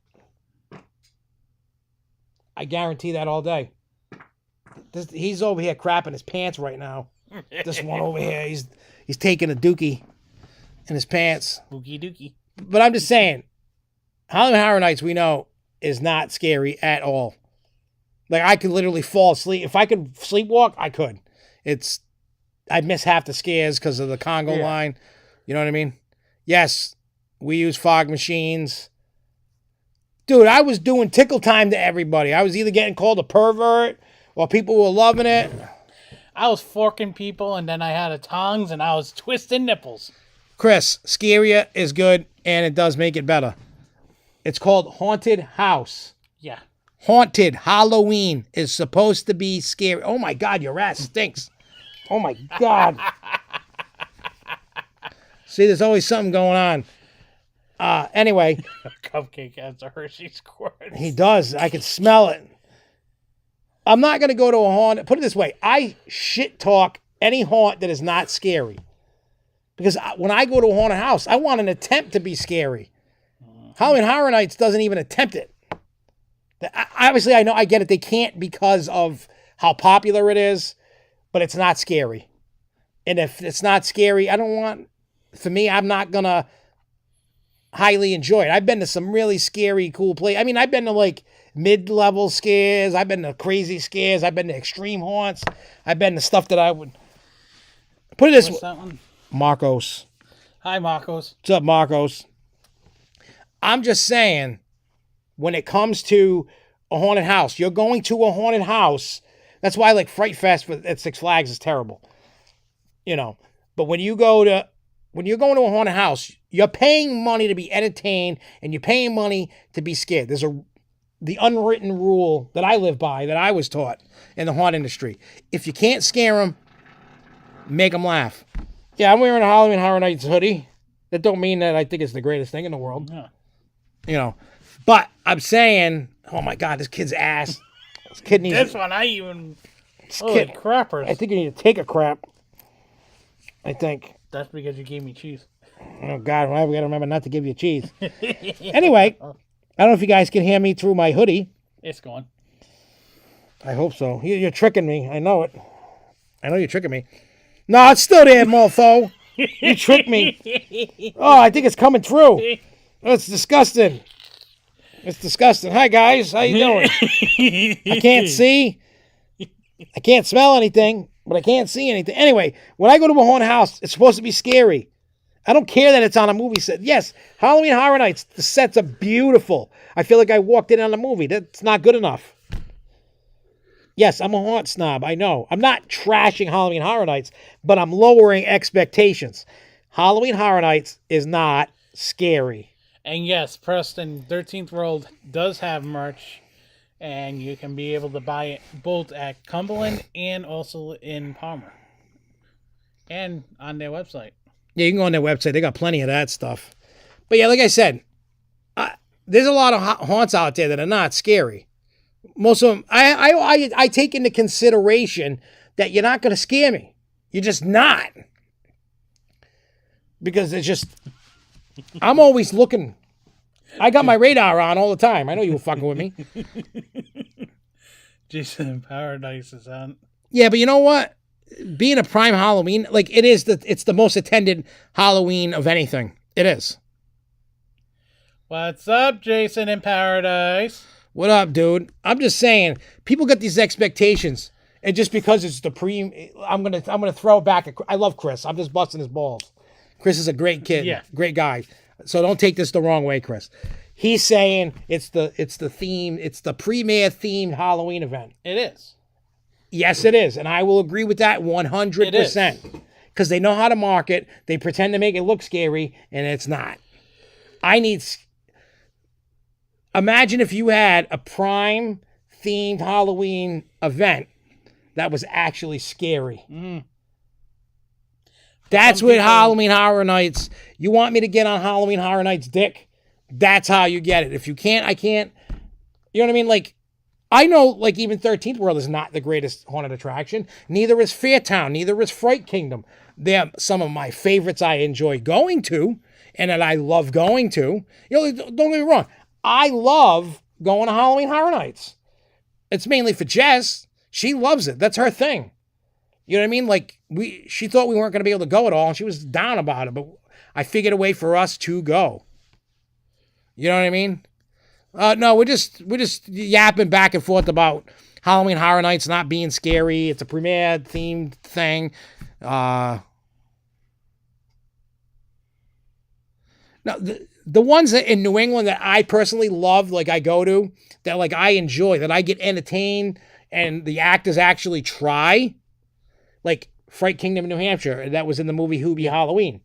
I guarantee that all day. He's over here crapping his pants right now. This one over here, he's taking a dookie in his pants. Boogie dookie. But I'm just saying, Halloween Horror Nights, we know, is not scary at all. Like, I could literally fall asleep. If I could sleepwalk, I could. I'd miss half the scares because of the Congo line. You know what I mean? Yes, we use fog machines. Dude, I was doing tickle time to everybody. I was either getting called a pervert or people were loving it. I was forking people, and then I had a tongs, and I was twisting nipples. Chris, scarier is good, and it does make it better. It's called Haunted House. Yeah. Haunted Halloween is supposed to be scary. Oh, my God, your ass stinks. Oh, my God. See, there's always something going Anyway, Cupcake has a Hershey's quartz. he does. I can smell it. I'm not going to go to a haunt. Put it this way. I shit talk any haunt that is not scary. Because when I go to a haunted house, I want an attempt to be scary. Halloween Horror Nights doesn't even attempt it. Obviously, I know, I get it. They can't because of how popular it is, but it's not scary. And if it's not scary, for me, I'm not going to highly enjoy it. I've been to some really scary, cool places. I mean, I've been to like mid-level scares. I've been to crazy scares. I've been to extreme haunts. I've been to stuff that I would put it this way. What's that one? Marcos. Hi, Marcos. What's up, Marcos? I'm just saying, when it comes to a haunted house, you're going to a haunted house. That's why like Fright Fest at Six Flags is terrible. You know, but when you're going to a haunted house, you're paying money to be entertained and you're paying money to be scared. There's the unwritten rule that I live by, that I was taught in the haunt industry. If you can't scare them, make them laugh. Yeah, I'm wearing a Halloween Horror Nights hoodie. That don't mean that I think it's the greatest thing in the world. Yeah. You know, but I'm saying, oh my God, this kid's ass. This kid needs. This one, holy crappers. I think you need to take a crap. I think. That's because you gave me cheese. Oh God, why we gotta remember not to give you cheese. Anyway, I don't know if you guys can hear me through my hoodie. It's gone. I hope so. You're tricking me. I know it. I know you're tricking me. No, it's still there, mofo. You tricked me. Oh, I think it's coming through. Oh, it's disgusting. It's disgusting. Hi, guys. How you doing? I can't see. I can't smell anything, but I can't see anything. Anyway, when I go to a haunted house, it's supposed to be scary. I don't care that it's on a movie set. Yes, Halloween Horror Nights, the sets are beautiful. I feel like I walked in on a movie. That's not good enough. Yes, I'm a haunt snob. I know. I'm not trashing Halloween Horror Nights, but I'm lowering expectations. Halloween Horror Nights is not scary. And yes, Preston, 13th World does have merch, and you can be able to buy it both at Cumberland and also in Palmer. And on their website. Yeah, you can go on their website. They got plenty of that stuff. But yeah, like I said, there's a lot of haunts out there that are not scary. Most of them, I take into consideration that you're not going to scare me. You're just not. Because it's just, I'm always looking. I got my radar on all the time. I know you were fucking with me. Jason in Paradise is on. Yeah, but you know what? Being a prime Halloween, like it's the most attended Halloween of anything. It is. What's up, Jason in Paradise? What up, dude? I'm just saying, people get these expectations, and just because it's the I'm gonna throw it back. I love Chris. I'm just busting his balls. Chris is a great kid, yeah, great guy. So don't take this the wrong way, Chris. He's saying it's the theme, it's the premier themed Halloween event. It is. Yes, it is, and I will agree with that 100%. Because they know how to market. They pretend to make it look scary, and it's not. Imagine if you had a prime themed Halloween event that was actually scary. Mm. That's what Halloween Horror Nights. You want me to get on Halloween Horror Nights' dick? That's how you get it. If you can't, I can't. You know what I mean? Like, I know, like, even 13th World is not the greatest haunted attraction. Neither is Fairtown. Neither is Fright Kingdom. They're some of my favorites I enjoy going to and that I love going to. You know, don't get me wrong. I love going to Halloween Horror Nights. It's mainly for Jess. She loves it. That's her thing. You know what I mean? Like, she thought we weren't going to be able to go at all, and she was down about it, but I figured a way for us to go. You know what I mean? No, we're just yapping back and forth about Halloween Horror Nights not being scary. It's a premier themed thing. Now, the ones that in New England that I personally love, like I go to, that like I enjoy, that I get entertained, and the actors actually try, like Fright Kingdom in New Hampshire, that was in the movie Hoobie Halloween.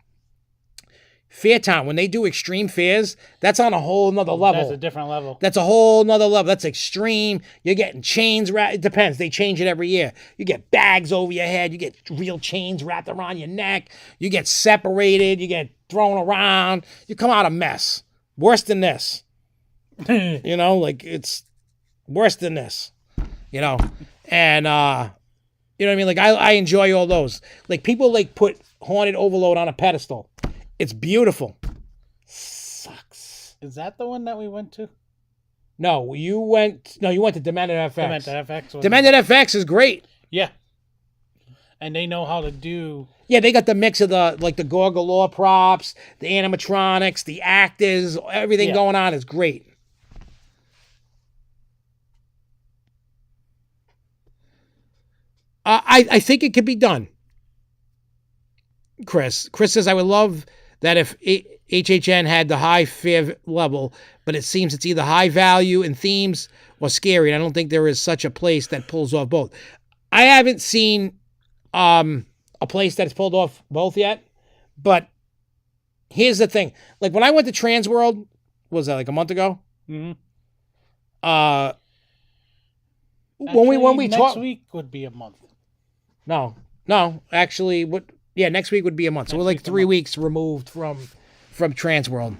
Fairtown, when they do extreme fairs, that's on a whole nother level. That's a different level. That's a whole nother level. That's extreme. You're getting chains wrapped. It depends. They change it every year. You get bags over your head. You get real chains wrapped around your neck. You get separated. You get thrown around. You come out a mess. worse than this. You know, like it's worse than this. You know, and you know what I mean. Like I enjoy all those. Like people like put Haunted Overload on a pedestal. It's beautiful. Sucks. Is that the one that we went to? No, you went to Demented FX. Demented FX. Demented FX is great. Yeah. And they know how to do. Yeah, they got the mix of the Gorgalaw props, the animatronics, the actors, everything going on is great. I think it could be done. Chris says, I would love that if HHN had the high fare level, but it seems it's either high value in themes or scary, and I don't think there is such a place that pulls off both. I haven't seen a place that's pulled off both yet, but here's the thing. Like when I went to Transworld, what was that, like a month ago? Mm-hmm. When we next talk, week would be a month. No, actually, next week would be a month. So we're like 3 weeks removed from Transworld.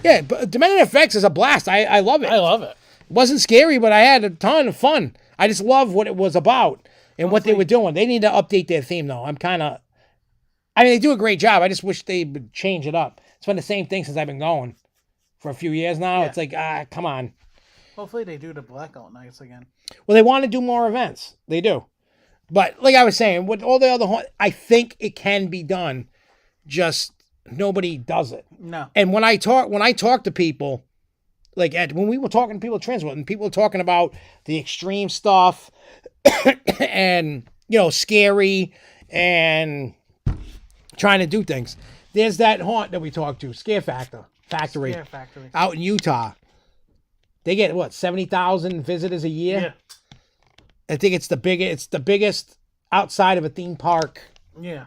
Yeah, but Demented FX is a blast. I love it. I love it. It wasn't scary, but I had a ton of fun. I just love what it was about and what they were doing. They need to update their theme, though. I mean, they do a great job. I just wish they would change it up. It's been the same thing since I've been going for a few years now. Yeah. It's like, come on. Hopefully they do the blackout nights again. Well, they want to do more events. They do. But like I was saying, with all the other, I think it can be done. Just nobody does it. No. And when I talk to people, like when we were talking to people at Transworld, and people were talking about the extreme stuff and, you know, scary and trying to do things. There's that haunt that we talked to, Scare Factory. Out in Utah. They get, 70,000 visitors a year? Yeah. I think it's the biggest outside of a theme park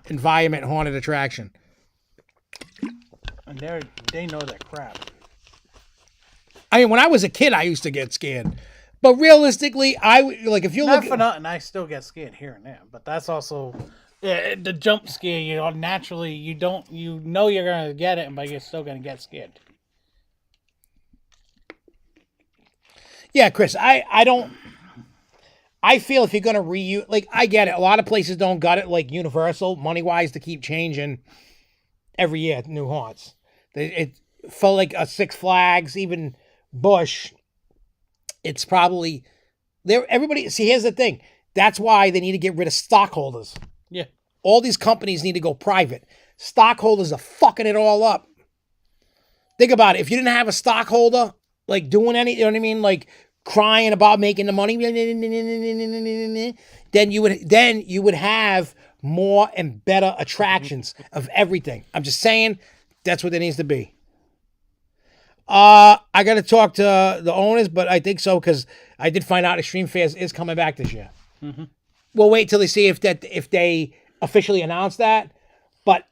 environment haunted attraction. And they know their crap. I mean, when I was a kid, I used to get scared. But realistically, if you look... Not for nothing, I still get scared here and there. But that's also... Yeah, the jump scare, you know, naturally, you know you're going to get it, but you're still going to get scared. Yeah, Chris, I feel if you're going to I get it. A lot of places don't got it, like Universal, money-wise, to keep changing every year, new haunts. It felt like a Six Flags, even Busch. It's probably... Everybody... See, here's the thing. That's why they need to get rid of stockholders. Yeah. All these companies need to go private. Stockholders are fucking it all up. Think about it. If you didn't have a stockholder... like doing any, you know what I mean? Like crying about making the money, then you would have more and better attractions of everything. I'm just saying that's what there needs to be. I got to talk to the owners, but I think so because I did find out Extreme Fairs is coming back this year. Mm-hmm. We'll wait till they see if they officially announce that. But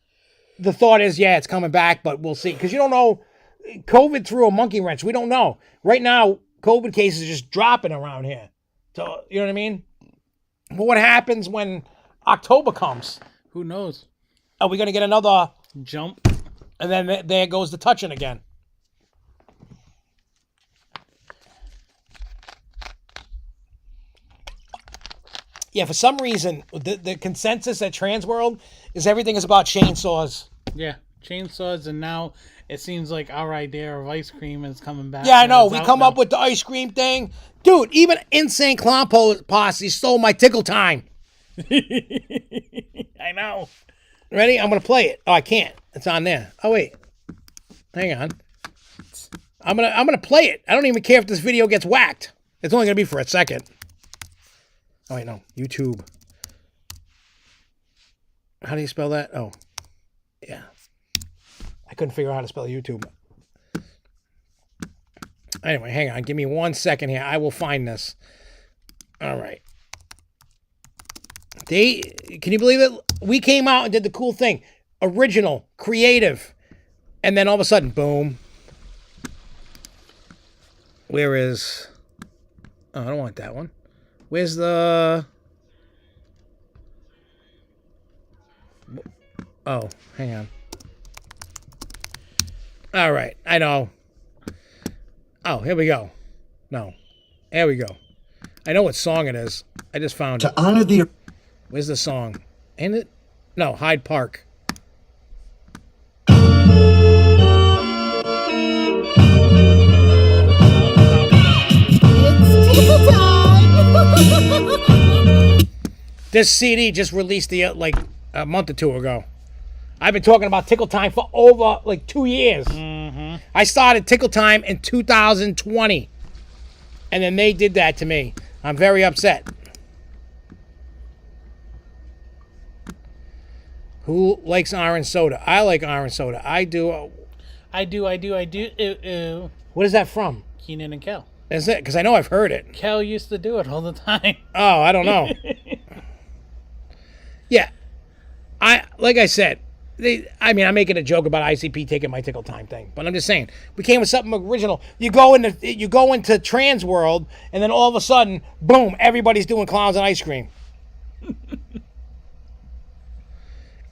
the thought is, it's coming back, but we'll see because you don't know. COVID threw a monkey wrench. We don't know. Right now, COVID cases are just dropping around here. So, you know what I mean? But what happens when October comes? Who knows? Are we going to get another jump? And then there goes the touching again. Yeah, for some reason, the consensus at Transworld is everything is about chainsaws. Yeah, chainsaws, and now... it seems like our idea of ice cream is coming back. Yeah, I know. We come up with the ice cream thing. Dude, even Insane Clown Posse stole my tickle time. I know. Ready? I'm going to play it. Oh, I can't. It's on there. Oh, wait. Hang on. I'm gonna play it. I don't even care if this video gets whacked. It's only going to be for a second. Oh, wait, no. YouTube. How do you spell that? Oh, yeah. I couldn't figure out how to spell YouTube. Anyway, hang on. Give me 1 second here. I will find this. All right. Can you believe it? We came out and did the cool thing. Original, creative. And then all of a sudden, boom. Where is... oh, I don't want that one. Where's the... oh, hang on. All right, I know. Oh, here we go. No, there we go. I know what song it is. I just found it. To honor the... Where's the song? Ain't it? No, Hyde Park. This CD just released like a month or two ago. I've been talking about Tickle Time for over like 2 years. Mm-hmm. I started Tickle Time in 2020. And then they did that to me. I'm very upset. Who likes orange soda? I like orange soda. I do. I do. Ew. What is that from? Keenan and Kel. Is it? Because I know I've heard it. Kel used to do it all the time. Oh, I don't know. Yeah. Like I said, I'm making a joke about ICP taking my Tickle Time thing, but I'm just saying we came with something original. You go into Trans World, and then all of a sudden, boom! Everybody's doing clowns and ice cream.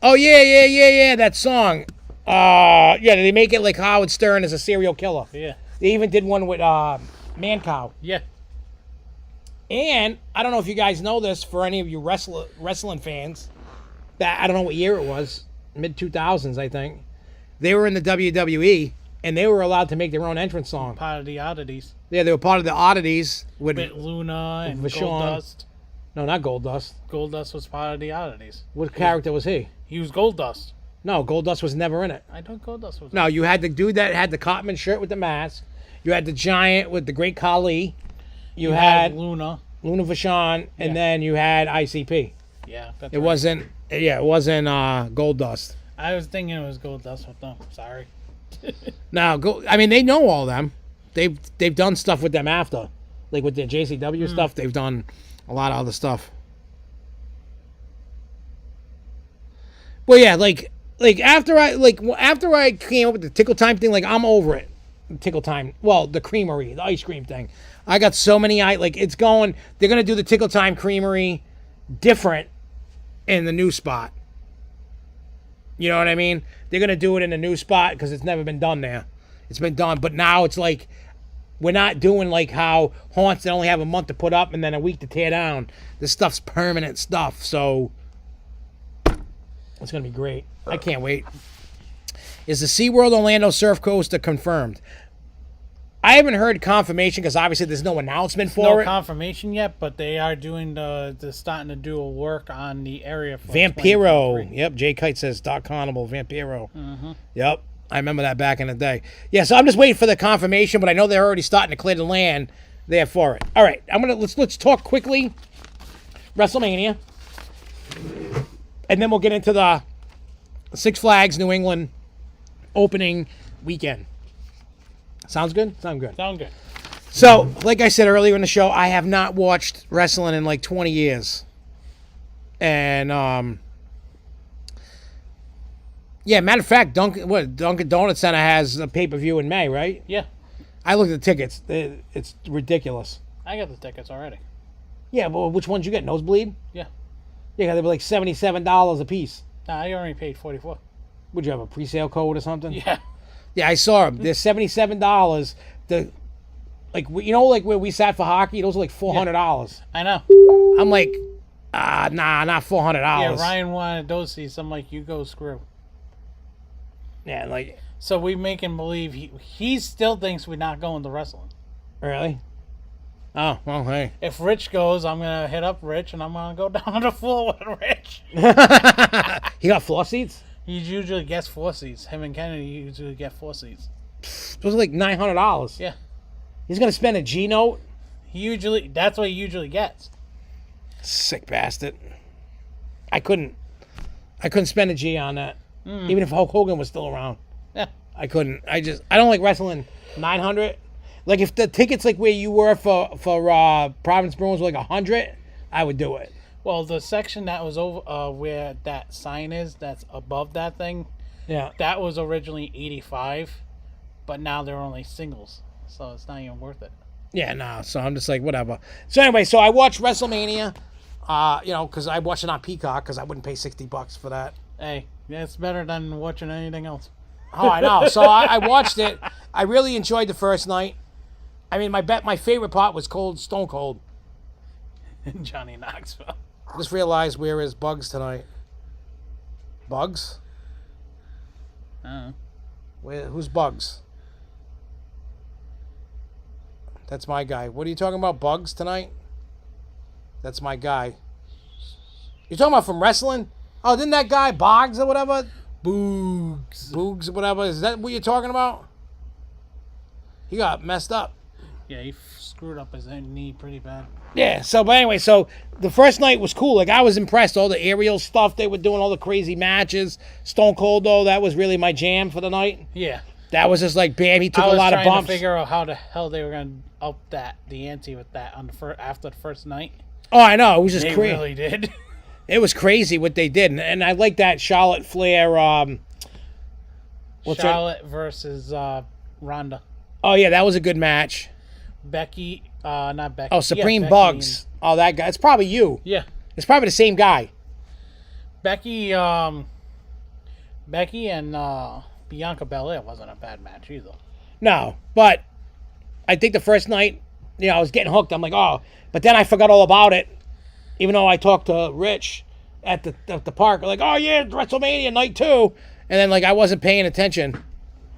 Oh yeah, that song. Yeah, they make it like Howard Stern is a serial killer. Yeah. They even did one with Man Cow. Yeah. And I don't know if you guys know this, for any of you wrestling fans, that I don't know what year it was, mid-2000s, I think. They were in the WWE, and they were allowed to make their own entrance song. Part of the Oddities. Yeah, they were part of the Oddities with Luna and Vachon. Goldust. No, not Goldust. Goldust was part of the Oddities. What character was he? He was Goldust. No, Goldust was never in it. I thought Goldust was. No, you had the dude that had the Cotman shirt with the mask. You had the giant with the Great Khali. You had Luna Vachon, and then you had ICP. Yeah, that's It wasn't Goldust. I was thinking it was Goldust with them. Sorry. Now, they know all them. They've done stuff with them after, like with their JCW stuff. They've done a lot of other stuff. Well, yeah, like after I came up with the Tickle Time thing, like I'm over it. Tickle Time. Well, the creamery, the ice cream thing. I got so many. It's going. They're gonna do the Tickle Time creamery different in the new spot. You know what I mean? They're gonna do it in a new spot because it's never been done there. It's been done, but now it's like we're not doing like how haunts that only have a month to put up and then a week to tear down. This stuff's permanent stuff, so it's gonna be great. I can't wait. Is the SeaWorld Orlando Surf Coaster confirmed? I haven't heard confirmation because obviously there's no announcement for it. No confirmation yet, but they are doing they're starting to do a work on the area for Vampiro. Yep, Jay Kite says Doc Carnival, Vampiro. Mm-hmm. Yep, I remember that back in the day. Yeah, so I'm just waiting for the confirmation, but I know they're already starting to clear the land there for it. All right, let's talk quickly Wrestlemania, and then we'll get into the Six Flags New England opening weekend. Sounds good? Sound good. So, like I said earlier in the show, I have not watched wrestling in like 20 years. And, yeah, matter of fact, Dunkin' Donuts Center has a pay-per-view in May, right? Yeah. I looked at the tickets. It's ridiculous. I got the tickets already. Yeah, but which ones you get? Nosebleed? Yeah. Yeah, they were like $77 a piece. Nah, I already paid $44. Would you have a pre-sale code or something? Yeah. Yeah, I saw them. They're $77. Like where we sat for hockey, those are like $400. I know. I'm like, nah, not $400. Yeah, Ryan wanted those seats. I'm like, you go screw. Yeah, like. So we make him believe he still thinks we're not going to wrestling. Really? Oh, well, hey. If Rich goes, I'm gonna hit up Rich and I'm gonna go down on the floor with Rich. He got floor seats? He usually gets 4 seats. Him and Kennedy usually get 4 seats. Those are like $900. Yeah. He's gonna spend a G note? That's what he usually gets. Sick bastard. I couldn't spend a G on that. Even if Hulk Hogan was still around. Yeah. I couldn't. I don't like wrestling 900. Like if the tickets like where you were for Providence Bruins were like 100, I would do it. Well, the section that was over where that sign is, that's above that thing. Yeah. That was originally 85, but now they're only singles, so it's not even worth it. Yeah, no. So I'm just like whatever. So anyway, so I watched WrestleMania, because I watched it on Peacock because I wouldn't pay $60 for that. Hey, that's better than watching anything else. Oh, I know. So I watched it. I really enjoyed the first night. I mean, my favorite part was Stone Cold. Johnny Knoxville. Just realized where is Bugs tonight. Bugs? Who's Bugs? That's my guy. What are you talking about, Bugs tonight? That's my guy. You're talking about from wrestling? Oh, didn't that guy Boggs or whatever? Boogs or whatever. Is that what you're talking about? He got messed up. Yeah, he screwed up his knee pretty bad. Yeah, but anyway, so the first night was cool. Like, I was impressed. All the aerial stuff they were doing, all the crazy matches. Stone Cold, though, that was really my jam for the night. Yeah. That was just like, bam, he took a lot of bumps. I was trying to figure out how the hell they were going to up the ante with that after the first night. Oh, I know. It was just crazy. They really did. It was crazy what they did. And I like that Charlotte Flair. Charlotte versus Ronda. Oh, yeah, that was a good match. Becky, not Becky. Oh, Supreme Bugs. That guy. It's probably you. Yeah. It's probably the same guy. Becky and Bianca Belair wasn't a bad match either. No, but I think the first night, I was getting hooked. I'm like, oh, but then I forgot all about it. Even though I talked to Rich at the park, like, oh yeah, it's WrestleMania night 2, and then like I wasn't paying attention.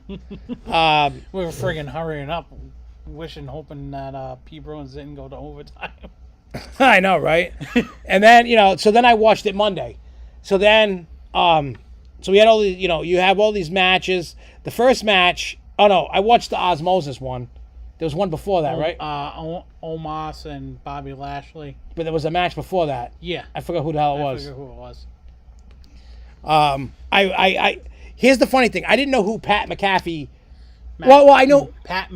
We were friggin' hurrying up, hoping that P. Bruins didn't go to overtime. I know, right? And then so then I watched it Monday. So then so we had all these, you have all these matches. The first match, oh no, I watched the Osmosis one. There was one before that, right? Omos and Bobby Lashley. But there was a match before that. Yeah. I forgot who the hell it was. I forget who it was. I here's the funny thing. I didn't know who Pat McAfee. Well, I know Pat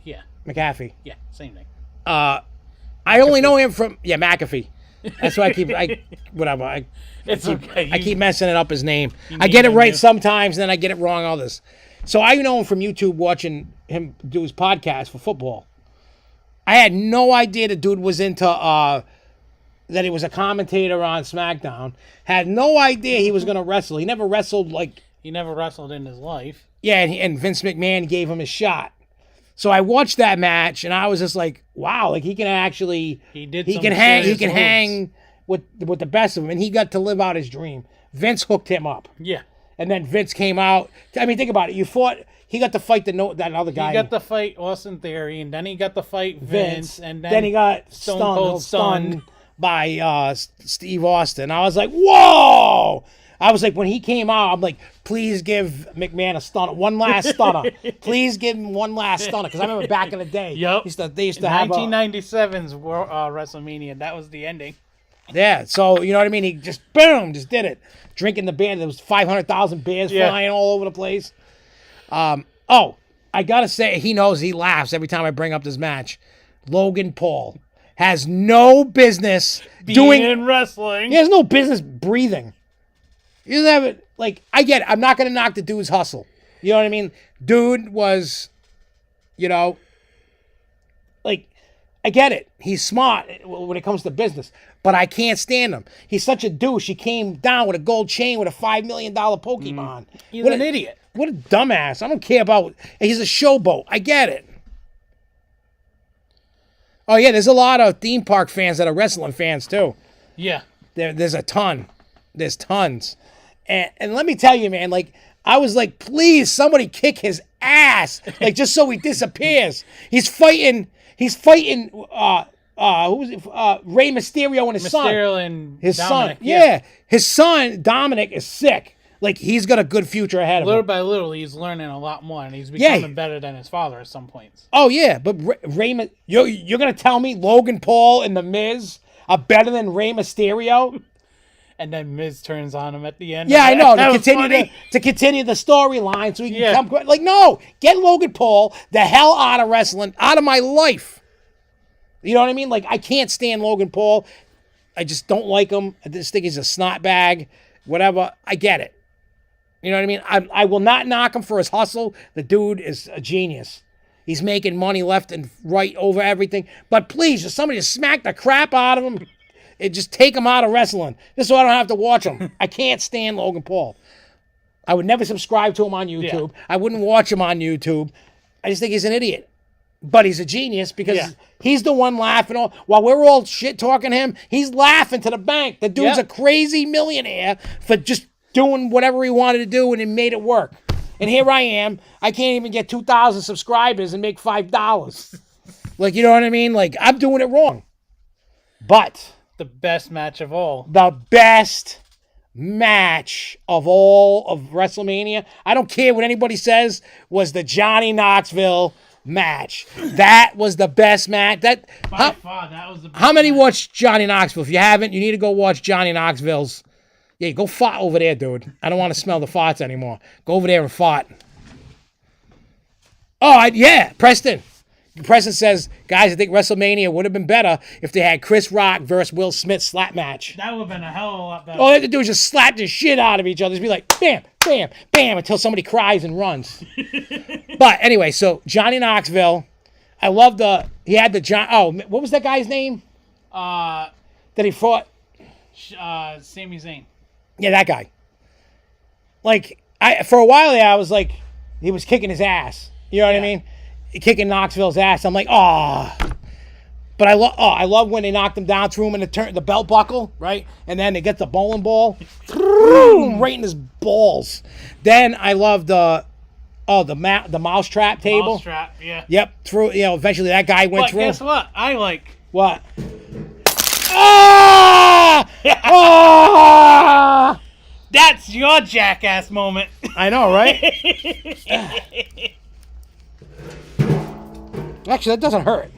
yeah. McAfee. Yeah, same thing. I only know him from McAfee. That's why I keep It's okay. I keep messing it up his name. I get it right sometimes, and then I get it wrong others. So I know him from YouTube, watching him do his podcast for football. I had no idea the dude was into that he was a commentator on SmackDown. Had no idea he was going to wrestle. He never wrestled He never wrestled in his life. Yeah, and Vince McMahon gave him a shot. So I watched that match, and I was just like, wow, like he can actually he can hang with the best of them, and he got to live out his dream. Vince hooked him up. Yeah. And then Vince came out. I mean, think about it. He got to fight that other guy. He got to fight Austin Theory, and then he got to fight Vince, and then he got Stone Cold stunned by Steve Austin. I was like, whoa! I was like, when he came out, I'm like, please give McMahon a stunner, one last stunner. Please give him one last stunner, because I remember back in the day, they used to have 1997's WrestleMania. That was the ending. Yeah, so you know what I mean. He just just did it. Drinking the beer, there was 500,000 beers flying all over the place. I gotta say, he knows he laughs every time I bring up this match. Logan Paul has no business doing in wrestling. He has no business breathing. He doesn't have it. Like, I get it. I'm not gonna knock the dude's hustle. You know what I mean? Dude was, like, I get it. He's smart when it comes to business, but I can't stand him. He's such a douche. He came down with a gold chain with a $5 million Pokemon. He's an idiot. What a dumbass. I don't care about... He's a showboat. I get it. Oh, yeah, there's a lot of theme park fans that are wrestling fans, too. Yeah. There's a ton. There's tons. And let me tell you, man, like, I was like, please, somebody kick his ass. Like, just so he disappears. He's fighting Rey Mysterio and his son. Mysterio and his Dominic, son. Yeah. His son, Dominic, is sick. Like, he's got a good future ahead of him. Little by little, he's learning a lot more, and he's becoming better than his father at some points. Oh, yeah, but you're going to tell me Logan Paul and The Miz are better than Rey Mysterio? And then Miz turns on him at the end. Yeah, I know. To continue the storyline so he can come... Like, no! Get Logan Paul the hell out of wrestling, out of my life. You know what I mean? Like, I can't stand Logan Paul. I just don't like him. I just think he's a snot bag. Whatever. I get it. You know what I mean? I will not knock him for his hustle. The dude is a genius. He's making money left and right over everything. But please, just somebody to smack the crap out of him and just take him out of wrestling. Just so I don't have to watch him. I can't stand Logan Paul. I would never subscribe to him on YouTube. I wouldn't watch him on YouTube. I just think he's an idiot. But he's a genius because he's the one laughing. While we're all shit talking him, he's laughing to the bank. The dude's a crazy millionaire for just doing whatever he wanted to do, and he made it work. And here I am. I can't even get 2,000 subscribers and make $5. Like, you know what I mean? Like, I'm doing it wrong. But the best match of all. The best match of all of WrestleMania, I don't care what anybody says, was the Johnny Knoxville match. That was the best match. By far, that was the best How many match. watched Johnny Knoxville? If you haven't, you need to go watch Johnny Knoxville's. Yeah, go fart over there, dude. I don't want to smell the farts anymore. Go over there and fart. Oh, yeah, Preston. Preston says, guys, I think WrestleMania would have been better if they had Chris Rock versus Will Smith slap match. That would have been a hell of a lot better. All they had to do is just slap the shit out of each other. Just be like, bam, bam, bam, until somebody cries and runs. But anyway, so Johnny Knoxville, I love he had the what was that guy's name? That he fought? Sami Zayn. Yeah, that guy. Like, for a while there, I was like, he was kicking his ass. You know what I mean? Kicking Knoxville's ass. I'm like, oh. But I love when they knocked him down, threw him in the belt buckle, right? And then they get the bowling ball, right in his balls. Then I love the mousetrap table. Mousetrap, yeah. Yep. Eventually that guy went through. But guess what? I like. What? Ah! Ah! That's your jackass moment. I know, right? Actually, that doesn't hurt.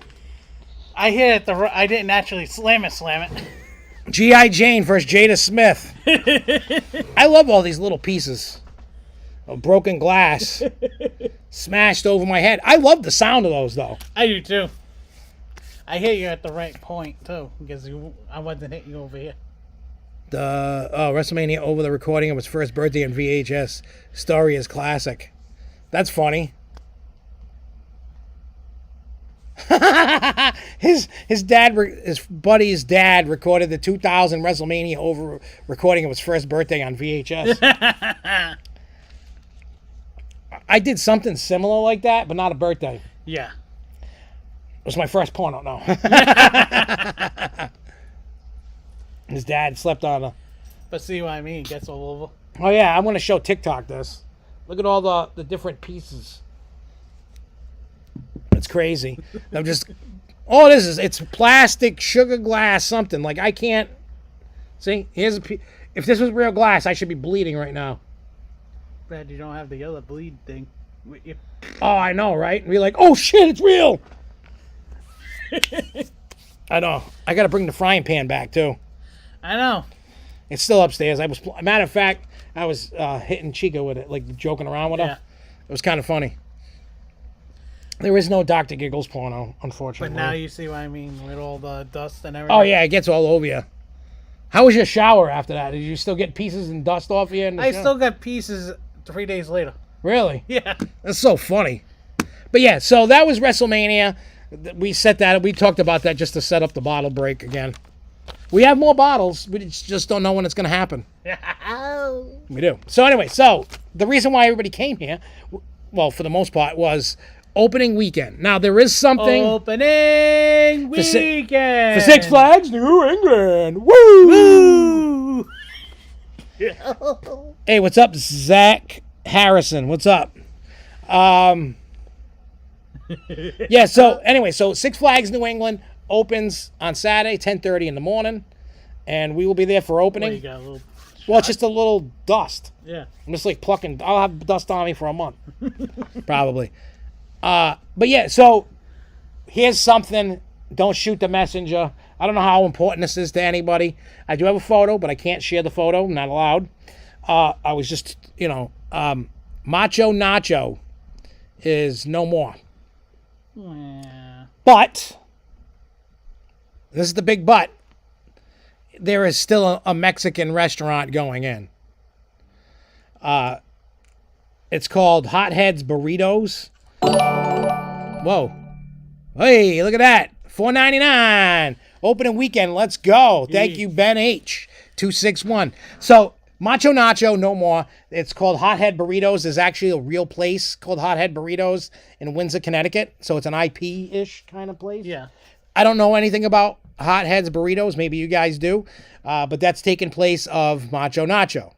I hit it. I didn't actually slam it. G.I. Jane versus Jada Smith. I love all these little pieces of broken glass smashed over my head. I love the sound of those, though. I do, too. I hit you at the right point, too, because I wasn't hitting you over here. WrestleMania over the recording of his first birthday on VHS. Story is classic. That's funny. his buddy's dad recorded the 2000 WrestleMania over recording of his first birthday on VHS. I did something similar like that, but not a birthday. Yeah. It was my first porno, no. His dad slept on a... But see what I mean? It gets all over. Oh, yeah, I'm going to show TikTok this. Look at all the different pieces. It's crazy. I'm just... All it is it's plastic, sugar glass, something. Like, I can't... See? Here's a piece. If this was real glass, I should be bleeding right now. Brad, you don't have the other bleed thing with you. Oh, I know, right? And be like, oh, shit, it's real! I know. I got to bring the frying pan back, too. I know. It's still upstairs. Matter of fact, I was hitting Chica with it, like joking around with her. It was kind of funny. There is no Dr. Giggles porno, unfortunately. But now you see what I mean with all the dust and everything. Oh, yeah, it gets all over you. How was your shower after that? Did you still get pieces and dust off you? I still got pieces 3 days later. Really? Yeah. That's so funny. But yeah, so that was WrestleMania. We set that. We talked about that just to set up the bottle break again. We have more bottles. We just don't know when it's going to happen. We do. So anyway, the reason why everybody came here, well, for the most part, was opening weekend. Now, there is something... Opening weekend! For Six Flags New England. Woo! Woo! Hey, what's up, Zach Harrison? What's up? Yeah, so anyway, Six Flags New England opens on Saturday, 10:30 in the morning, and we will be there for opening. What, you got a little well, it's just a little dust. Yeah. I'm just like plucking. I'll have dust on me for a month, probably. But yeah, so here's something. Don't shoot the messenger. I don't know how important this is to anybody. I do have a photo, but I can't share the photo. I'm not allowed. I was just, Macho Nacho is no more. Yeah. But, this is the big but, there is still a Mexican restaurant going in. It's called Hotheads Burritos. Whoa. Hey, look at that. $4.99. Opening weekend. Let's go. Thank you, Ben H. 261. So, Macho Nacho, no more. It's called Hothead Burritos. There's actually a real place called Hothead Burritos in Windsor, Connecticut. So it's an IP-ish kind of place. Yeah. I don't know anything about Hothead's Burritos. Maybe you guys do. But that's taken place of Macho Nacho.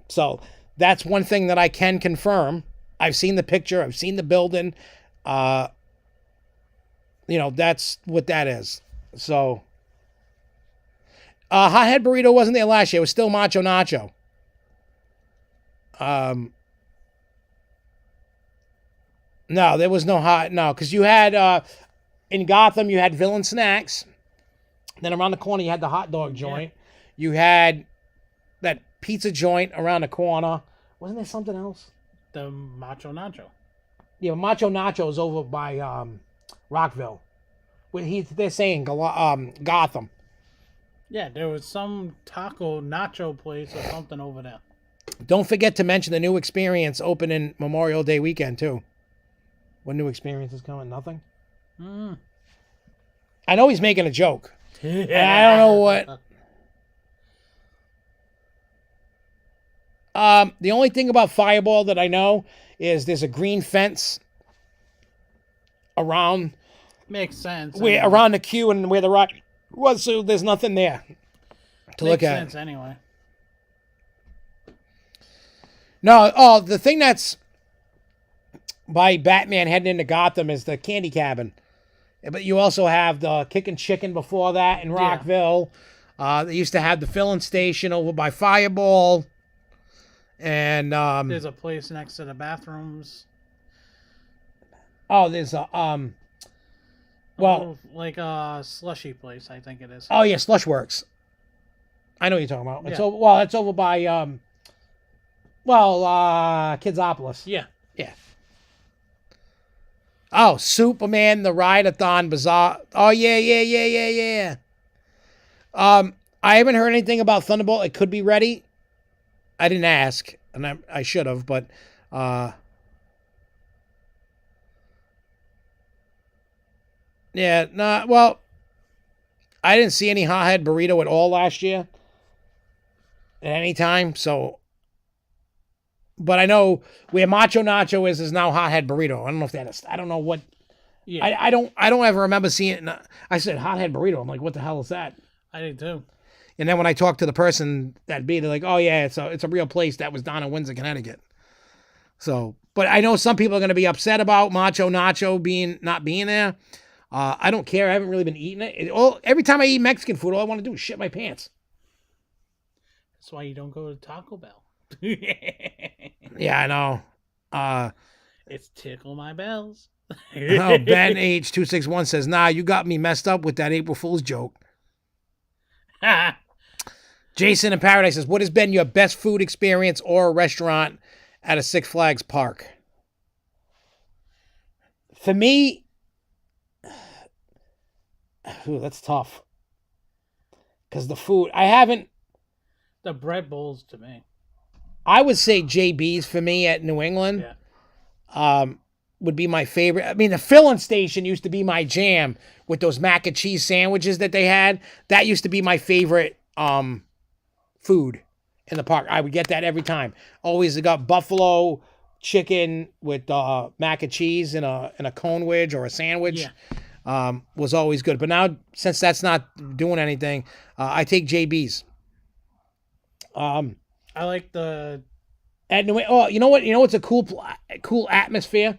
So that's one thing that I can confirm. I've seen the picture. I've seen the building. That's what that is. So, Hothead Burrito wasn't there last year. It was still Macho Nacho. No, there was no, because you had, in Gotham, you had Villain Snacks. Then around the corner, you had the hot dog joint. Yeah. You had that pizza joint around the corner. Wasn't there something else? The Macho Nacho. Yeah, Macho Nacho is over by Rockville. They're saying Gotham. Yeah, there was some taco nacho place or something over there. Don't forget to mention the new experience opening Memorial Day weekend, too. What new experience is coming? Nothing? I know he's making a joke. I don't know what. The only thing about Fireball that I know is there's a green fence around. Makes sense. Around the queue and where the rock was, so there's nothing there to look at. Makes sense anyway. No, the thing that's by Batman heading into Gotham is the Candy Cabin. But you also have the Kickin' Chicken before that in Rockville. Yeah. They used to have the filling station over by Fireball. And there's a place next to the bathrooms. Oh, there's a like a slushy place, I think it is. Oh yeah, Slushworks. I know what you're talking about. Yeah. It's over by Kidsopolis. Yeah. Yeah. Oh, Superman the Ride-a-thon Bazaar. Oh yeah. I haven't heard anything about Thunderbolt. It could be ready. I didn't ask, and I should have, but I didn't see any Hothead Burrito at all last year at any time, so. But I know where Macho Nacho is now Hothead Burrito. I don't know if that is. I don't know what. Yeah. I don't ever remember seeing it. I said Hothead Burrito. I'm like, what the hell is that? I did too. And then when I talked to the person they're like, oh yeah, it's a real place that was down in Windsor, Connecticut. So, but I know some people are going to be upset about Macho Nacho not being there. I don't care. I haven't really been eating it. Every time I eat Mexican food, all I want to do is shit my pants. That's why you don't go to Taco Bell. Yeah, I know. It's tickle my bells. Ben H261 says, nah, you got me messed up with that April Fool's joke. Jason in Paradise says, what has been your best food experience or restaurant at a Six Flags park? For me, that's tough. Because the food, the bread bowls to me. I would say JB's for me at New England. Yeah. Would be my favorite. I mean, the filling station used to be my jam with those mac and cheese sandwiches that they had. That used to be my favorite food in the park. I would get that every time. Always got buffalo chicken with mac and cheese in a cone wedge or a sandwich. Yeah. Was always good. But now, since that's not doing anything, I take JB's. I like the. You know what? You know what's a cool atmosphere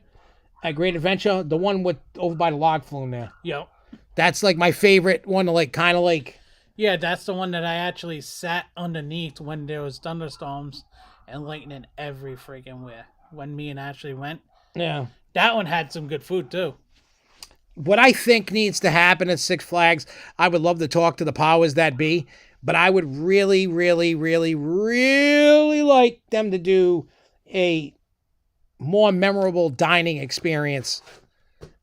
at Great Adventure? The one over by the log flume there. Yep. That's like my favorite one to kind of like. Yeah, that's the one that I actually sat underneath when there was thunderstorms and lightning every freaking where. When me and Ashley went. Yeah. That one had some good food too. What I think needs to happen at Six Flags, I would love to talk to the powers that be, but I would really, really, really, really like them to do a more memorable dining experience,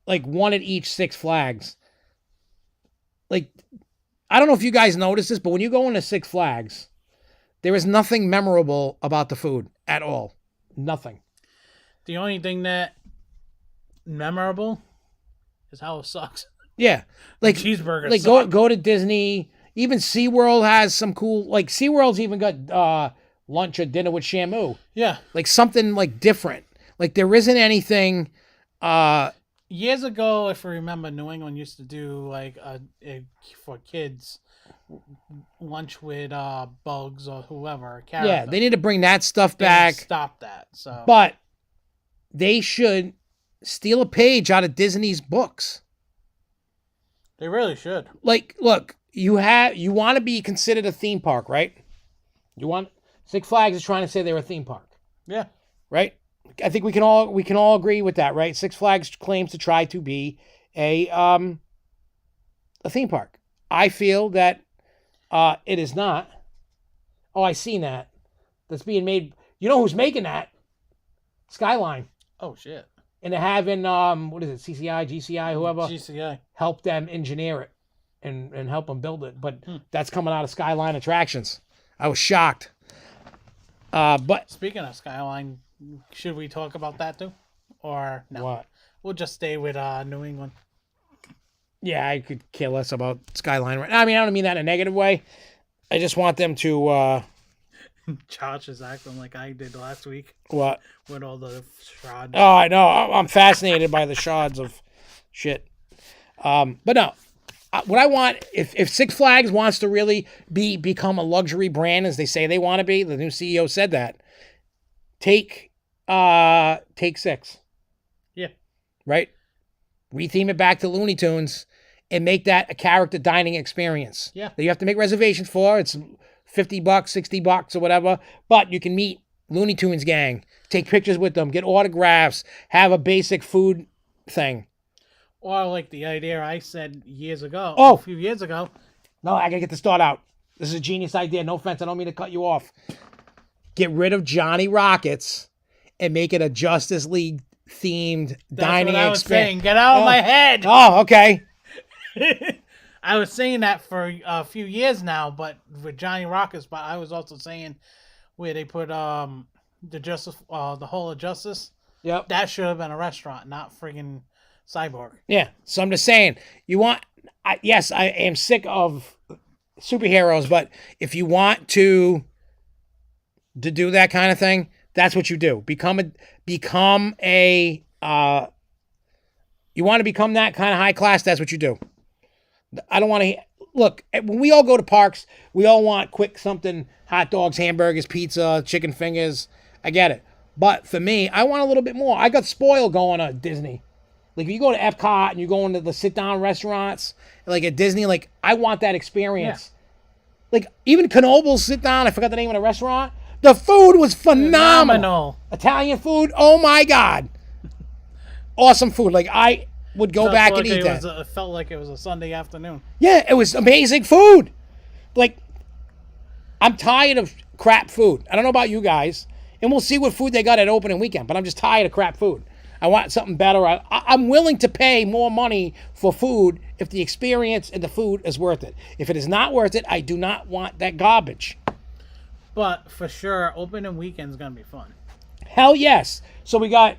like one at each Six Flags. Like, I don't know if you guys notice this, but when you go into Six Flags, there is nothing memorable about the food at all. Nothing. The only thing that memorable is how it sucks. Yeah, like cheeseburgers. Like go to Disney. Even SeaWorld has some cool, like SeaWorld's even got lunch or dinner with Shamu. Yeah. Like something like different. Like there isn't anything. Years ago, if you remember, New England used to do like for kids lunch with Bugs or whoever. Yeah, they need to bring that stuff back. Stop that. So, but they should steal a page out of Disney's books. They really should. Like, look, you want to be considered a theme park, right? Six Flags is trying to say they're a theme park. Yeah. Right? I think we can all agree with that, right? Six Flags claims to try to be a theme park. I feel that it is not. Oh, I seen that. That's being made. You know who's making that? Skyline. Oh shit. And they're having what is it? CCI, GCI, whoever. GCI. Help them engineer it and help them build it. But that's coming out of Skyline Attractions. I was shocked. But speaking of Skyline, should we talk about that too, or no? What? We'll just stay with New England. Yeah, I could care less about Skyline. I mean, I don't mean that in a negative way. I just want them to. Josh is acting like I did last week. What? With all the shards. Oh, I know. I'm fascinated by the shards of shit. But no, what I want, if Six Flags wants to really become a luxury brand as they say they want to be, the new CEO said that. Take Six. Yeah. Right? Retheme it back to Looney Tunes and make that a character dining experience. Yeah. That you have to make reservations for. It's $50, $60 or whatever. But you can meet Looney Tunes gang. Take pictures with them. Get autographs. Have a basic food thing. Or like the idea I said years ago. Oh. A few years ago. No, I got to get the start out. This is a genius idea. No offense. I don't mean to cut you off. Get rid of Johnny Rockets and make it a Justice League themed dining what I was experience. saying. Get out of my head. Oh, okay. I was saying that for a few years now, but with Johnny Rockets. But I was also saying where they put the Justice, the Hall of Justice. Yep. That should have been a restaurant, not friggin' Cyborg. Yeah. So I'm just saying, yes, I am sick of superheroes, but if you want to do that kind of thing, that's what you do. Become a you want to become that kind of high class, that's what you do. I don't want to look, when we all go to parks, we all want quick something, hot dogs, hamburgers, pizza, chicken fingers. I get it. But for me, I want a little bit more. I got spoiled going to Disney. Like, if you go to Epcot and you go into the sit-down restaurants, like at Disney, like, I want that experience. Yeah. Like, even Knoebel's sit-down, I forgot the name of the restaurant. The food was phenomenal. Italian food, oh my God. Awesome food. Like, I would go back and eat that. It felt like it was a Sunday afternoon. Yeah, it was amazing food. Like, I'm tired of crap food. I don't know about you guys. And we'll see what food they got at opening weekend. But I'm just tired of crap food. I want something better. I'm willing to pay more money for food if the experience and the food is worth it. If it is not worth it, I do not want that garbage. But for sure, opening weekend is going to be fun. Hell yes. So we got,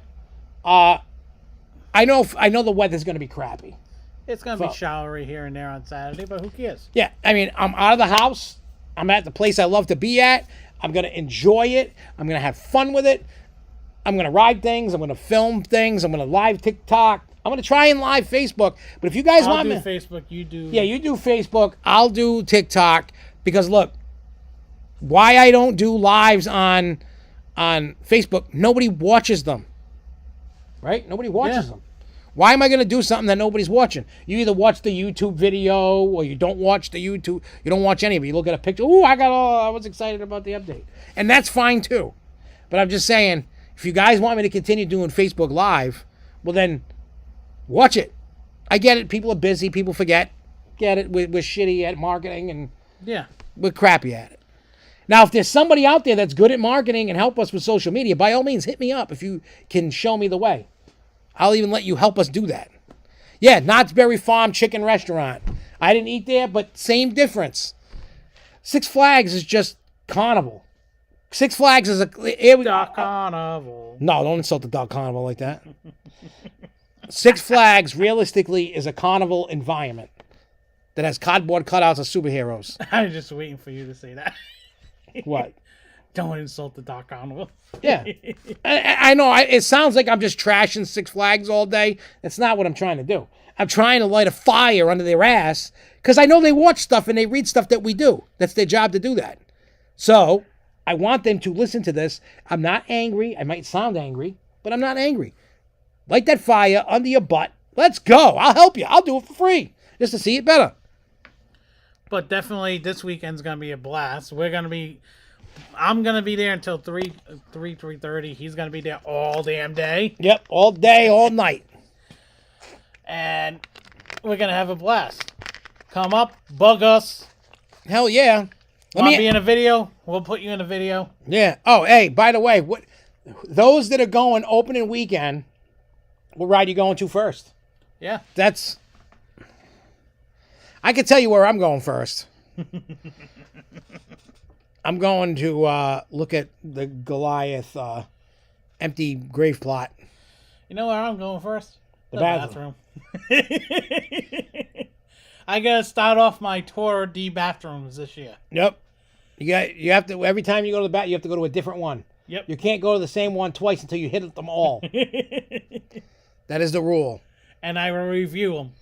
I know the weather's going to be crappy. It's going to be showery here and there on Saturday, but who cares? Yeah, I mean, I'm out of the house. I'm at the place I love to be at. I'm going to enjoy it. I'm going to have fun with it. I'm going to ride things. I'm going to film things. I'm going to live TikTok. I'm going to try and live Facebook. But if you guys want me... I'll do Facebook. You do... Yeah, you do Facebook. I'll do TikTok. Because, look, why I don't do lives on Facebook, nobody watches them. Right? Nobody watches them. Why am I going to do something that nobody's watching? You either watch the YouTube video or you don't watch the YouTube. You don't watch any of it. You look at a picture. Ooh, I was excited about the update. And that's fine, too. But I'm just saying... If you guys want me to continue doing Facebook Live, well then, watch it. I get it. People are busy. People forget. Get it. We're shitty at marketing and we're crappy at it. Now, if there's somebody out there that's good at marketing and help us with social media, by all means, hit me up if you can show me the way. I'll even let you help us do that. Yeah, Knott's Berry Farm Chicken Restaurant. I didn't eat there, but same difference. Six Flags is just carnival. Six Flags is Duck Carnival. No, don't insult the Duck Carnival like that. Six Flags, realistically, is a carnival environment. that has cardboard cutouts of superheroes. I was just waiting for you to say that. What? Don't insult the Doc Carnival. Yeah. I know. It sounds like I'm just trashing Six Flags all day. That's not what I'm trying to do. I'm trying to light a fire under their ass because I know they watch stuff and they read stuff that we do. That's their job to do that. So I want them to listen to this. I'm not angry. I might sound angry, but I'm not angry. Light that fire under your butt. Let's go. I'll help you. I'll do it for free just to see it better. But definitely this weekend's going to be a blast. I'm going to be there until 3:30. He's going to be there all damn day. Yep, all day, all night. And we're going to have a blast. Come up, bug us. Hell yeah. Want to be in a video? We'll put you in a video. Yeah. Oh, hey, by the way, those that are going opening weekend, what ride you going to first? Yeah. I can tell you where I'm going first. I'm going to look at the Goliath empty grave plot. You know where I'm going first? The bathroom. I gotta start off my tour of the bathrooms this year. Yep. You have to, every time you go to the bathroom, you have to go to a different one. Yep. You can't go to the same one twice until you hit them all. That is the rule. And I will review them.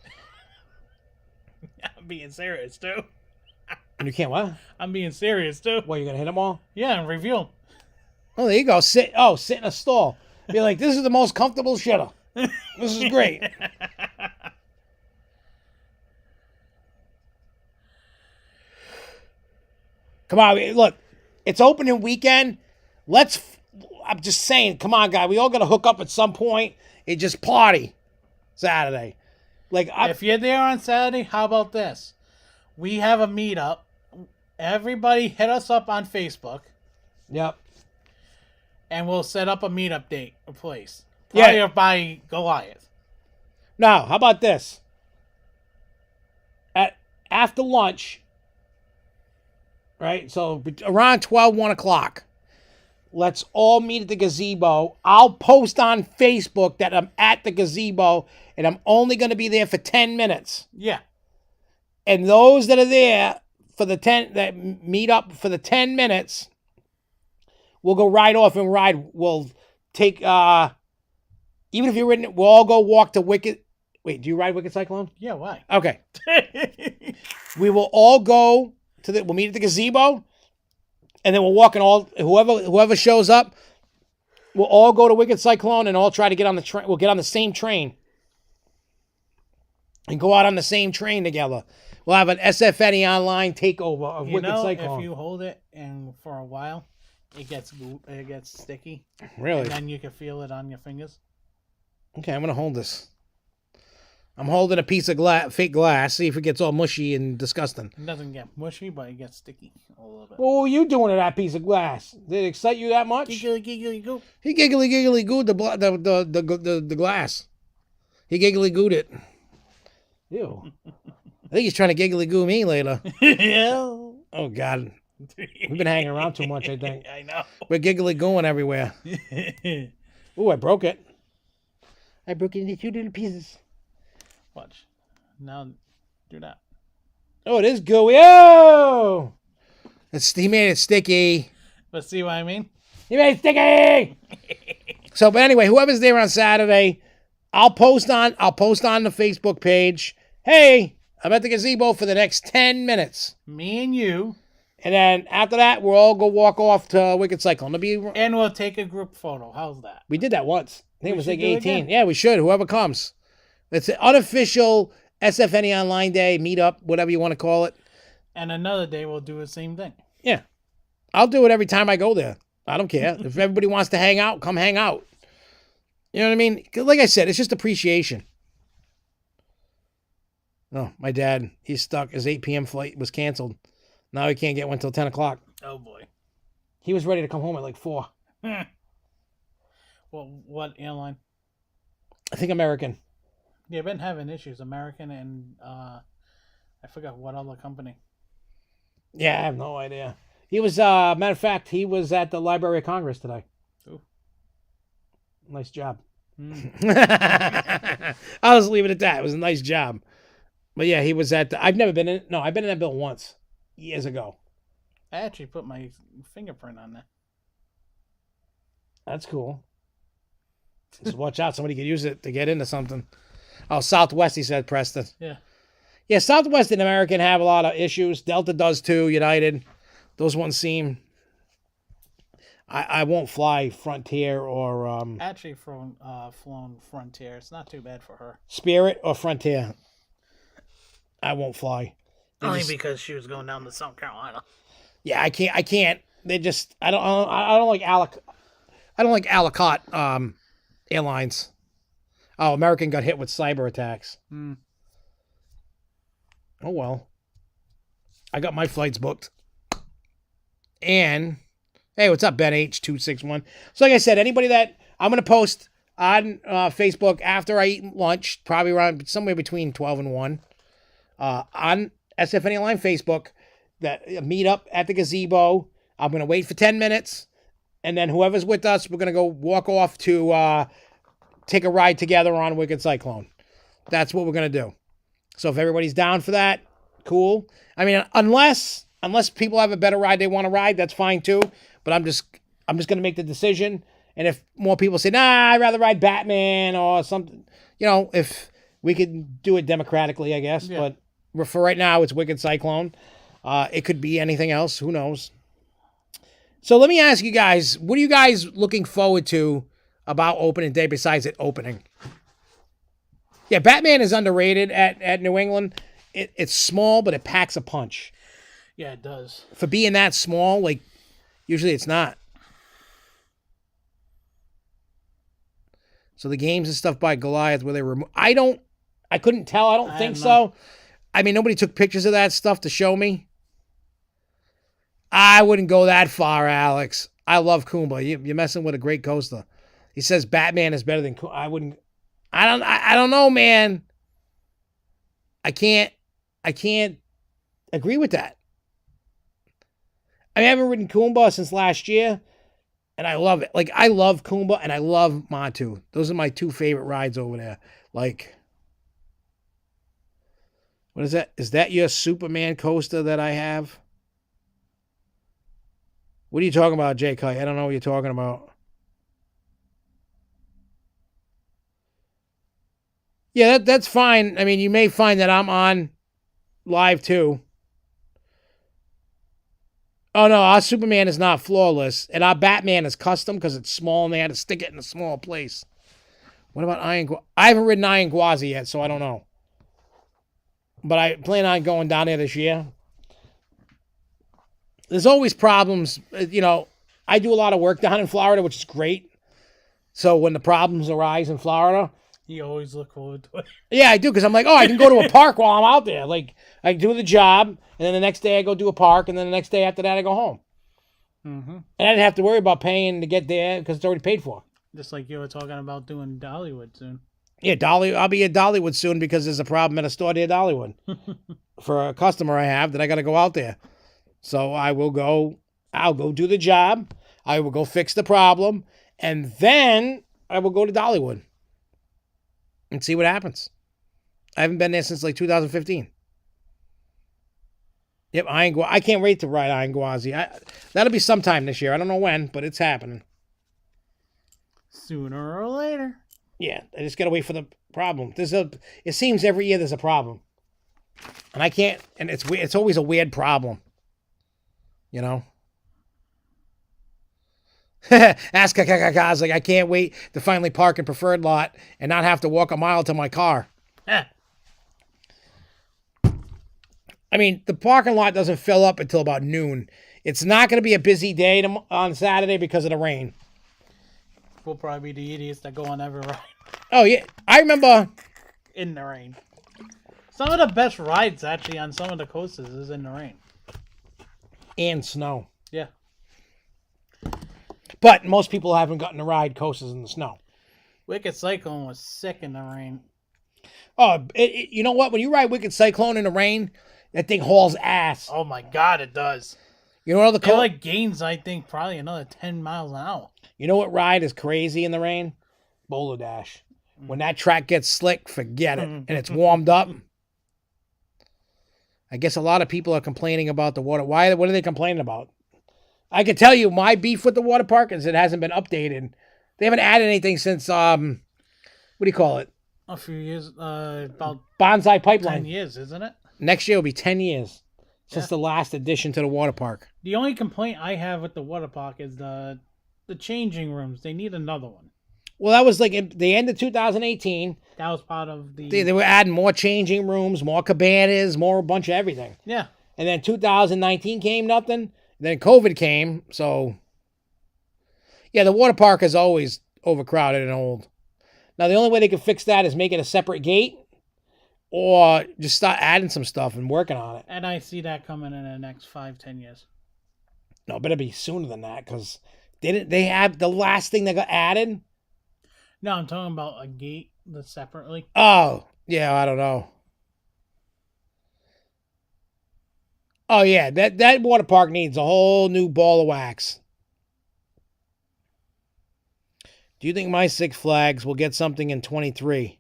I'm being serious too. And you can't what? I'm being serious too. What, you're gonna hit them all? Yeah, and review them. Oh, there you go. Sit in a stall. Be like, this is the most comfortable shitter. This is great. Come on, look, it's opening weekend. I'm just saying, come on, guy. We all got to hook up at some point and just party Saturday. If you're there on Saturday, how about this? We have a meetup. Everybody hit us up on Facebook. Yep. And we'll set up a meetup date, a place. Yeah. By Goliath. Now, how about this? After lunch, right? So around 12, 1 o'clock, let's all meet at the gazebo. I'll post on Facebook that I'm at the gazebo and I'm only going to be there for 10 minutes. Yeah. And those that are there for that meet up for the 10 minutes, we'll go right off and ride. We'll take, even if you're in it, we'll all go walk to Wicked. Wait, do you ride Wicked Cyclone? Yeah, why? Okay. We will all go we'll meet at the gazebo, and then we'll walk whoever shows up, we'll all go to Wicked Cyclone and all try to get on the train. We'll get on the same train and go out on the same train together. We'll have an SFNEOnline takeover of Wicked Cyclone. If you hold it and for a while, it gets sticky. Really? And then you can feel it on your fingers. Okay, I'm going to hold this. I'm holding a piece of fake glass. See if it gets all mushy and disgusting. It doesn't get mushy, but it gets sticky a little bit. What were you doing to that piece of glass? Did it excite you that much? Giggly goo. He giggly gooed the glass. He giggly gooed it. Ew. I think he's trying to giggly goo me later. Yeah. Oh, God. We've been hanging around too much, I think. I know. We're giggly gooing everywhere. Ooh, I broke it. I broke it into 2 little pieces. Watch. Now, do that. Oh, it is gooey. Oh! He made it sticky. But see what I mean? He made it sticky! But anyway, whoever's there on Saturday, I'll post on the Facebook page, hey, I'm at the gazebo for the next 10 minutes. Me and you. And then after that, we'll all go walk off to Wicked Cyclone. And we'll take a group photo. How's that? We did that once. I think it was like 18. Again. Yeah, we should. Whoever comes. It's an unofficial SFNEOnline day, meetup, whatever you want to call it. And another day we'll do the same thing. Yeah. I'll do it every time I go there. I don't care. If everybody wants to hang out, come hang out. You know what I mean? Like I said, it's just appreciation. Oh, my dad, he's stuck. His 8 p.m. flight was canceled. Now he can't get one until 10 o'clock. Oh, boy. He was ready to come home at like 4. Well, what airline? I think American. Yeah, I've been having issues. American and I forgot what other company. Yeah, I have no idea. He was, matter of fact, he was at the Library of Congress today. Ooh. Nice job. I'll just leave it at that. It was a nice job. But yeah, he was at I've never been in. No, I've been in that building once, years ago. I actually put my fingerprint on there. That's cool. Just watch out. Somebody could use it to get into something. Oh, Southwest, he said, Preston. Yeah. Yeah, Southwest and American have a lot of issues. Delta does too, United. Those ones seem... I won't fly Frontier or... Actually flown Frontier. It's not too bad for her. Spirit or Frontier. I won't fly. Only because she was going down to South Carolina. Yeah, I can't. They just... I don't like a la carte airlines. Oh, American got hit with cyber attacks. Mm. Oh, well. I got my flights booked. And, hey, what's up, Ben H261? So, like I said, anybody that I'm going to post on Facebook after I eat lunch, probably around somewhere between 12 and 1, on SFNEOnline Facebook, that meet up at the gazebo. I'm going to wait for 10 minutes. And then whoever's with us, we're going to go walk off to take a ride together on Wicked Cyclone. That's what we're going to do. So if everybody's down for that, cool. I mean, unless people have a better ride they want to ride, that's fine too. But I'm just going to make the decision. And if more people say, nah, I'd rather ride Batman or something, if we could do it democratically, I guess. Yeah. But for right now, it's Wicked Cyclone. It could be anything else. Who knows? So let me ask you guys, what are you guys looking forward to about opening day besides it opening? Yeah, Batman is underrated at New England. It's small, but it packs a punch. Yeah, it does. For being that small, like, usually it's not. So the games and stuff by Goliath where they were... I couldn't tell. I don't think so. I mean, nobody took pictures of that stuff to show me. I wouldn't go that far, Alex. I love Kumba. You're messing with a great coaster. He says Batman is better than Kumba. I don't know, man. I can't agree with that. I haven't ridden Kumba since last year, and I love it. Like, I love Kumba and I love Matu. Those are my two favorite rides over there. Like, what is that? Is that your Superman coaster that I have? What are you talking about, Jay Kite? I don't know what you're talking about. Yeah, that's fine. I mean, you may find that I'm on live too. Oh, no, our Superman is not flawless. And our Batman is custom because it's small and they had to stick it in a small place. What about Iron Gwazi? I haven't ridden Iron Gwazi yet, so I don't know. But I plan on going down there this year. There's always problems. I do a lot of work down in Florida, which is great. So when the problems arise in Florida... You always look forward to it. Yeah, I do, because I'm like, I can go to a park while I'm out there. Like, I do the job, and then the next day I go do a park, and then the next day after that I go home. Mm-hmm. And I didn't have to worry about paying to get there because it's already paid for. Just like you were talking about doing Dollywood soon. Yeah, I'll be at Dollywood soon because there's a problem at a store near Dollywood. For a customer I have that I got to go out there. So I'll go do the job. I will go fix the problem. And then I will go to Dollywood and see what happens. I haven't been there since like 2015. Yep, I can't wait to ride Iron Gwazi. That'll be sometime this year. I don't know when, but it's happening. Sooner or later. Yeah, I just got to wait for the problem. It seems every year there's a problem. And I can't, and it's always a weird problem. Ask guys, like, I can't wait to finally park in preferred lot and not have to walk a mile to my car. I mean, the parking lot doesn't fill up until about noon. It's not going to be a busy day on Saturday because of the rain. We'll probably be the idiots that go on every ride. Oh, yeah. I remember... In the rain. Some of the best rides, actually, on some of the coasters is in the rain. And snow. Yeah. But most people haven't gotten to ride coasters in the snow. Wicked Cyclone was sick in the rain. Oh, you know what? When you ride Wicked Cyclone in the rain, that thing hauls ass. Oh, my God, it does. You know what other it gains, I think, probably another 10 miles an hour. You know what ride is crazy in the rain? Boulder Dash. When that track gets slick, forget it. And it's warmed up. I guess a lot of people are complaining about the water. Why? What are they complaining about? I can tell you my beef with the water park is it hasn't been updated. They haven't added anything since, what do you call it? A few years, about Bonsai Pipeline. 10 years, isn't it? Next year will be 10 years since the last addition to the water park. The only complaint I have with the water park is the changing rooms. They need another one. Well, that was like at the end of 2018. That was part of the... They were adding more changing rooms, more cabanas, more a bunch of everything. Yeah. And then 2019 came, nothing. Then COVID came, so... Yeah, the water park is always overcrowded and old. Now, the only way they can fix that is make it a separate gate or just start adding some stuff and working on it. And I see that coming in the next 5-10 years. No, it better be sooner than that because they have the last thing that got added. No, I'm talking about a gate that's separately. Oh, yeah, I don't know. Oh, yeah, that water park needs a whole new ball of wax. Do you think my Six Flags will get something in 23?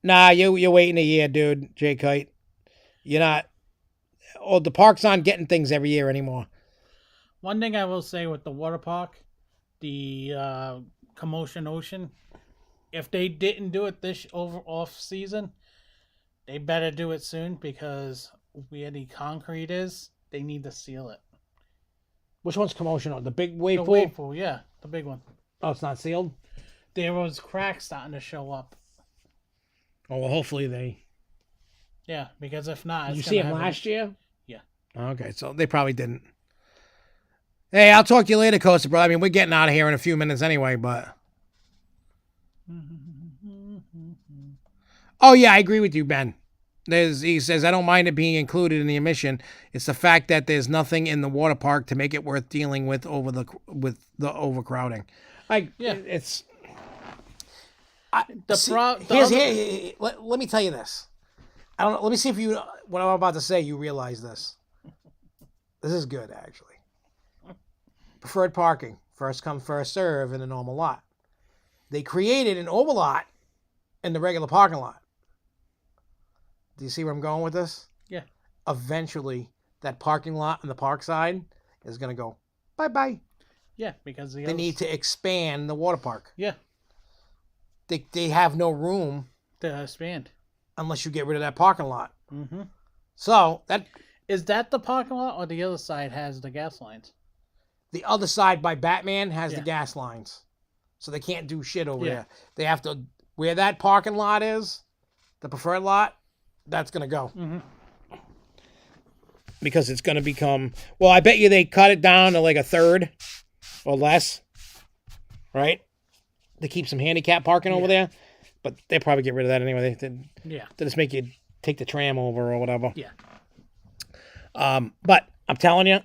Nah, you're waiting a year, dude, J Kite. You're not... Oh, the parks aren't getting things every year anymore. One thing I will say with the water park, the Commotion Ocean, if they didn't do it this off season, they better do it soon because where the concrete is, they need to seal it. Which one's Commotion? The big wave The pool? wave pool, yeah, the big one. Oh, it's not sealed? There was cracks starting to show up. Oh, well, hopefully they... Yeah, because if not... Did you see them last year? Yeah. Okay, so they probably didn't. Hey, I'll talk to you later, Costa, bro. I mean, we're getting out of here in a few minutes anyway, but... Oh, yeah, I agree with you, Ben. He says, I don't mind it being included in the admission. It's the fact that there's nothing in the water park to make it worth dealing with the overcrowding. It's... Let me tell you this. I don't know. Let me see if what I'm about to say, you realize this. This is good, actually. Preferred parking. First come, first serve in a normal lot. They created an overlot in the regular parking lot. Do you see where I'm going with this? Yeah. Eventually, that parking lot on the park side is going to go bye-bye. Yeah, because they need to expand the water park. Yeah. They have no room to expand unless you get rid of that parking lot. Mm-hmm. So that is that the parking lot, or the other side has the gas lines? The other side by Batman has the gas lines, so they can't do shit over there. They have to where that parking lot is, the preferred lot. That's gonna go because it's gonna become. Well, I bet you they cut it down to like a third or less, right? To keep some handicap parking over there, but they probably get rid of that anyway. They just make you take the tram over or whatever. Yeah. But I'm telling you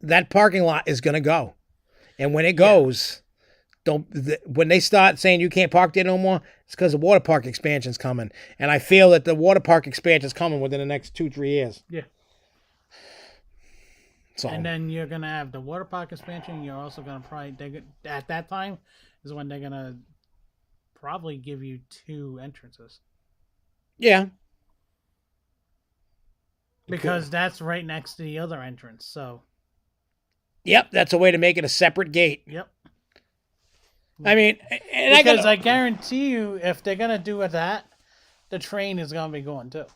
that parking lot is gonna go, and when it goes, when they start saying you can't park there no more, it's because the water park expansion's coming, and I feel that the water park expansion's coming within the next 2-3 years. Yeah. So. And then you're gonna have the water park expansion. You're also gonna probably at that time is when they're gonna probably give you 2 entrances. Yeah. Because that's right next to the other entrance. So. Yep, that's a way to make it a separate gate. Yep. I mean, because I guarantee you, if they're gonna do that, the train is gonna be going too.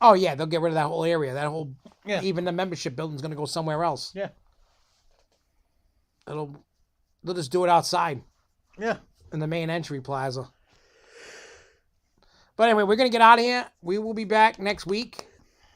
Oh yeah, they'll get rid of that whole area. That whole even the membership building's gonna go somewhere else. Yeah. They'll just do it outside. Yeah. In the main entry plaza. But anyway, we're gonna get out of here. We will be back next week.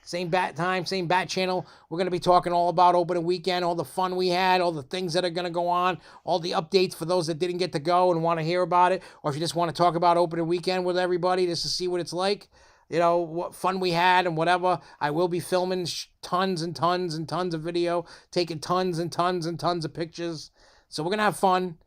Same bat time, same bat channel. We're going to be talking all about opening weekend, all the fun we had, all the things that are going to go on, all the updates for those that didn't get to go and want to hear about it, or if you just want to talk about opening weekend with everybody just to see what it's like, you know, what fun we had and whatever. I will be filming tons and tons and tons of video, taking tons and tons and tons of pictures. So we're going to have fun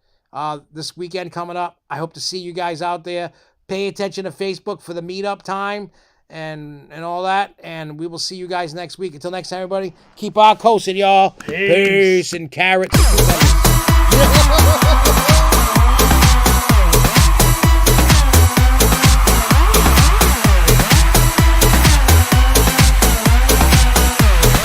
this weekend coming up. I hope to see you guys out there. Pay attention to Facebook for the meetup time. And all that, and we will see you guys next week. Until next time, everybody, keep on coasting, y'all. Peace and carrots.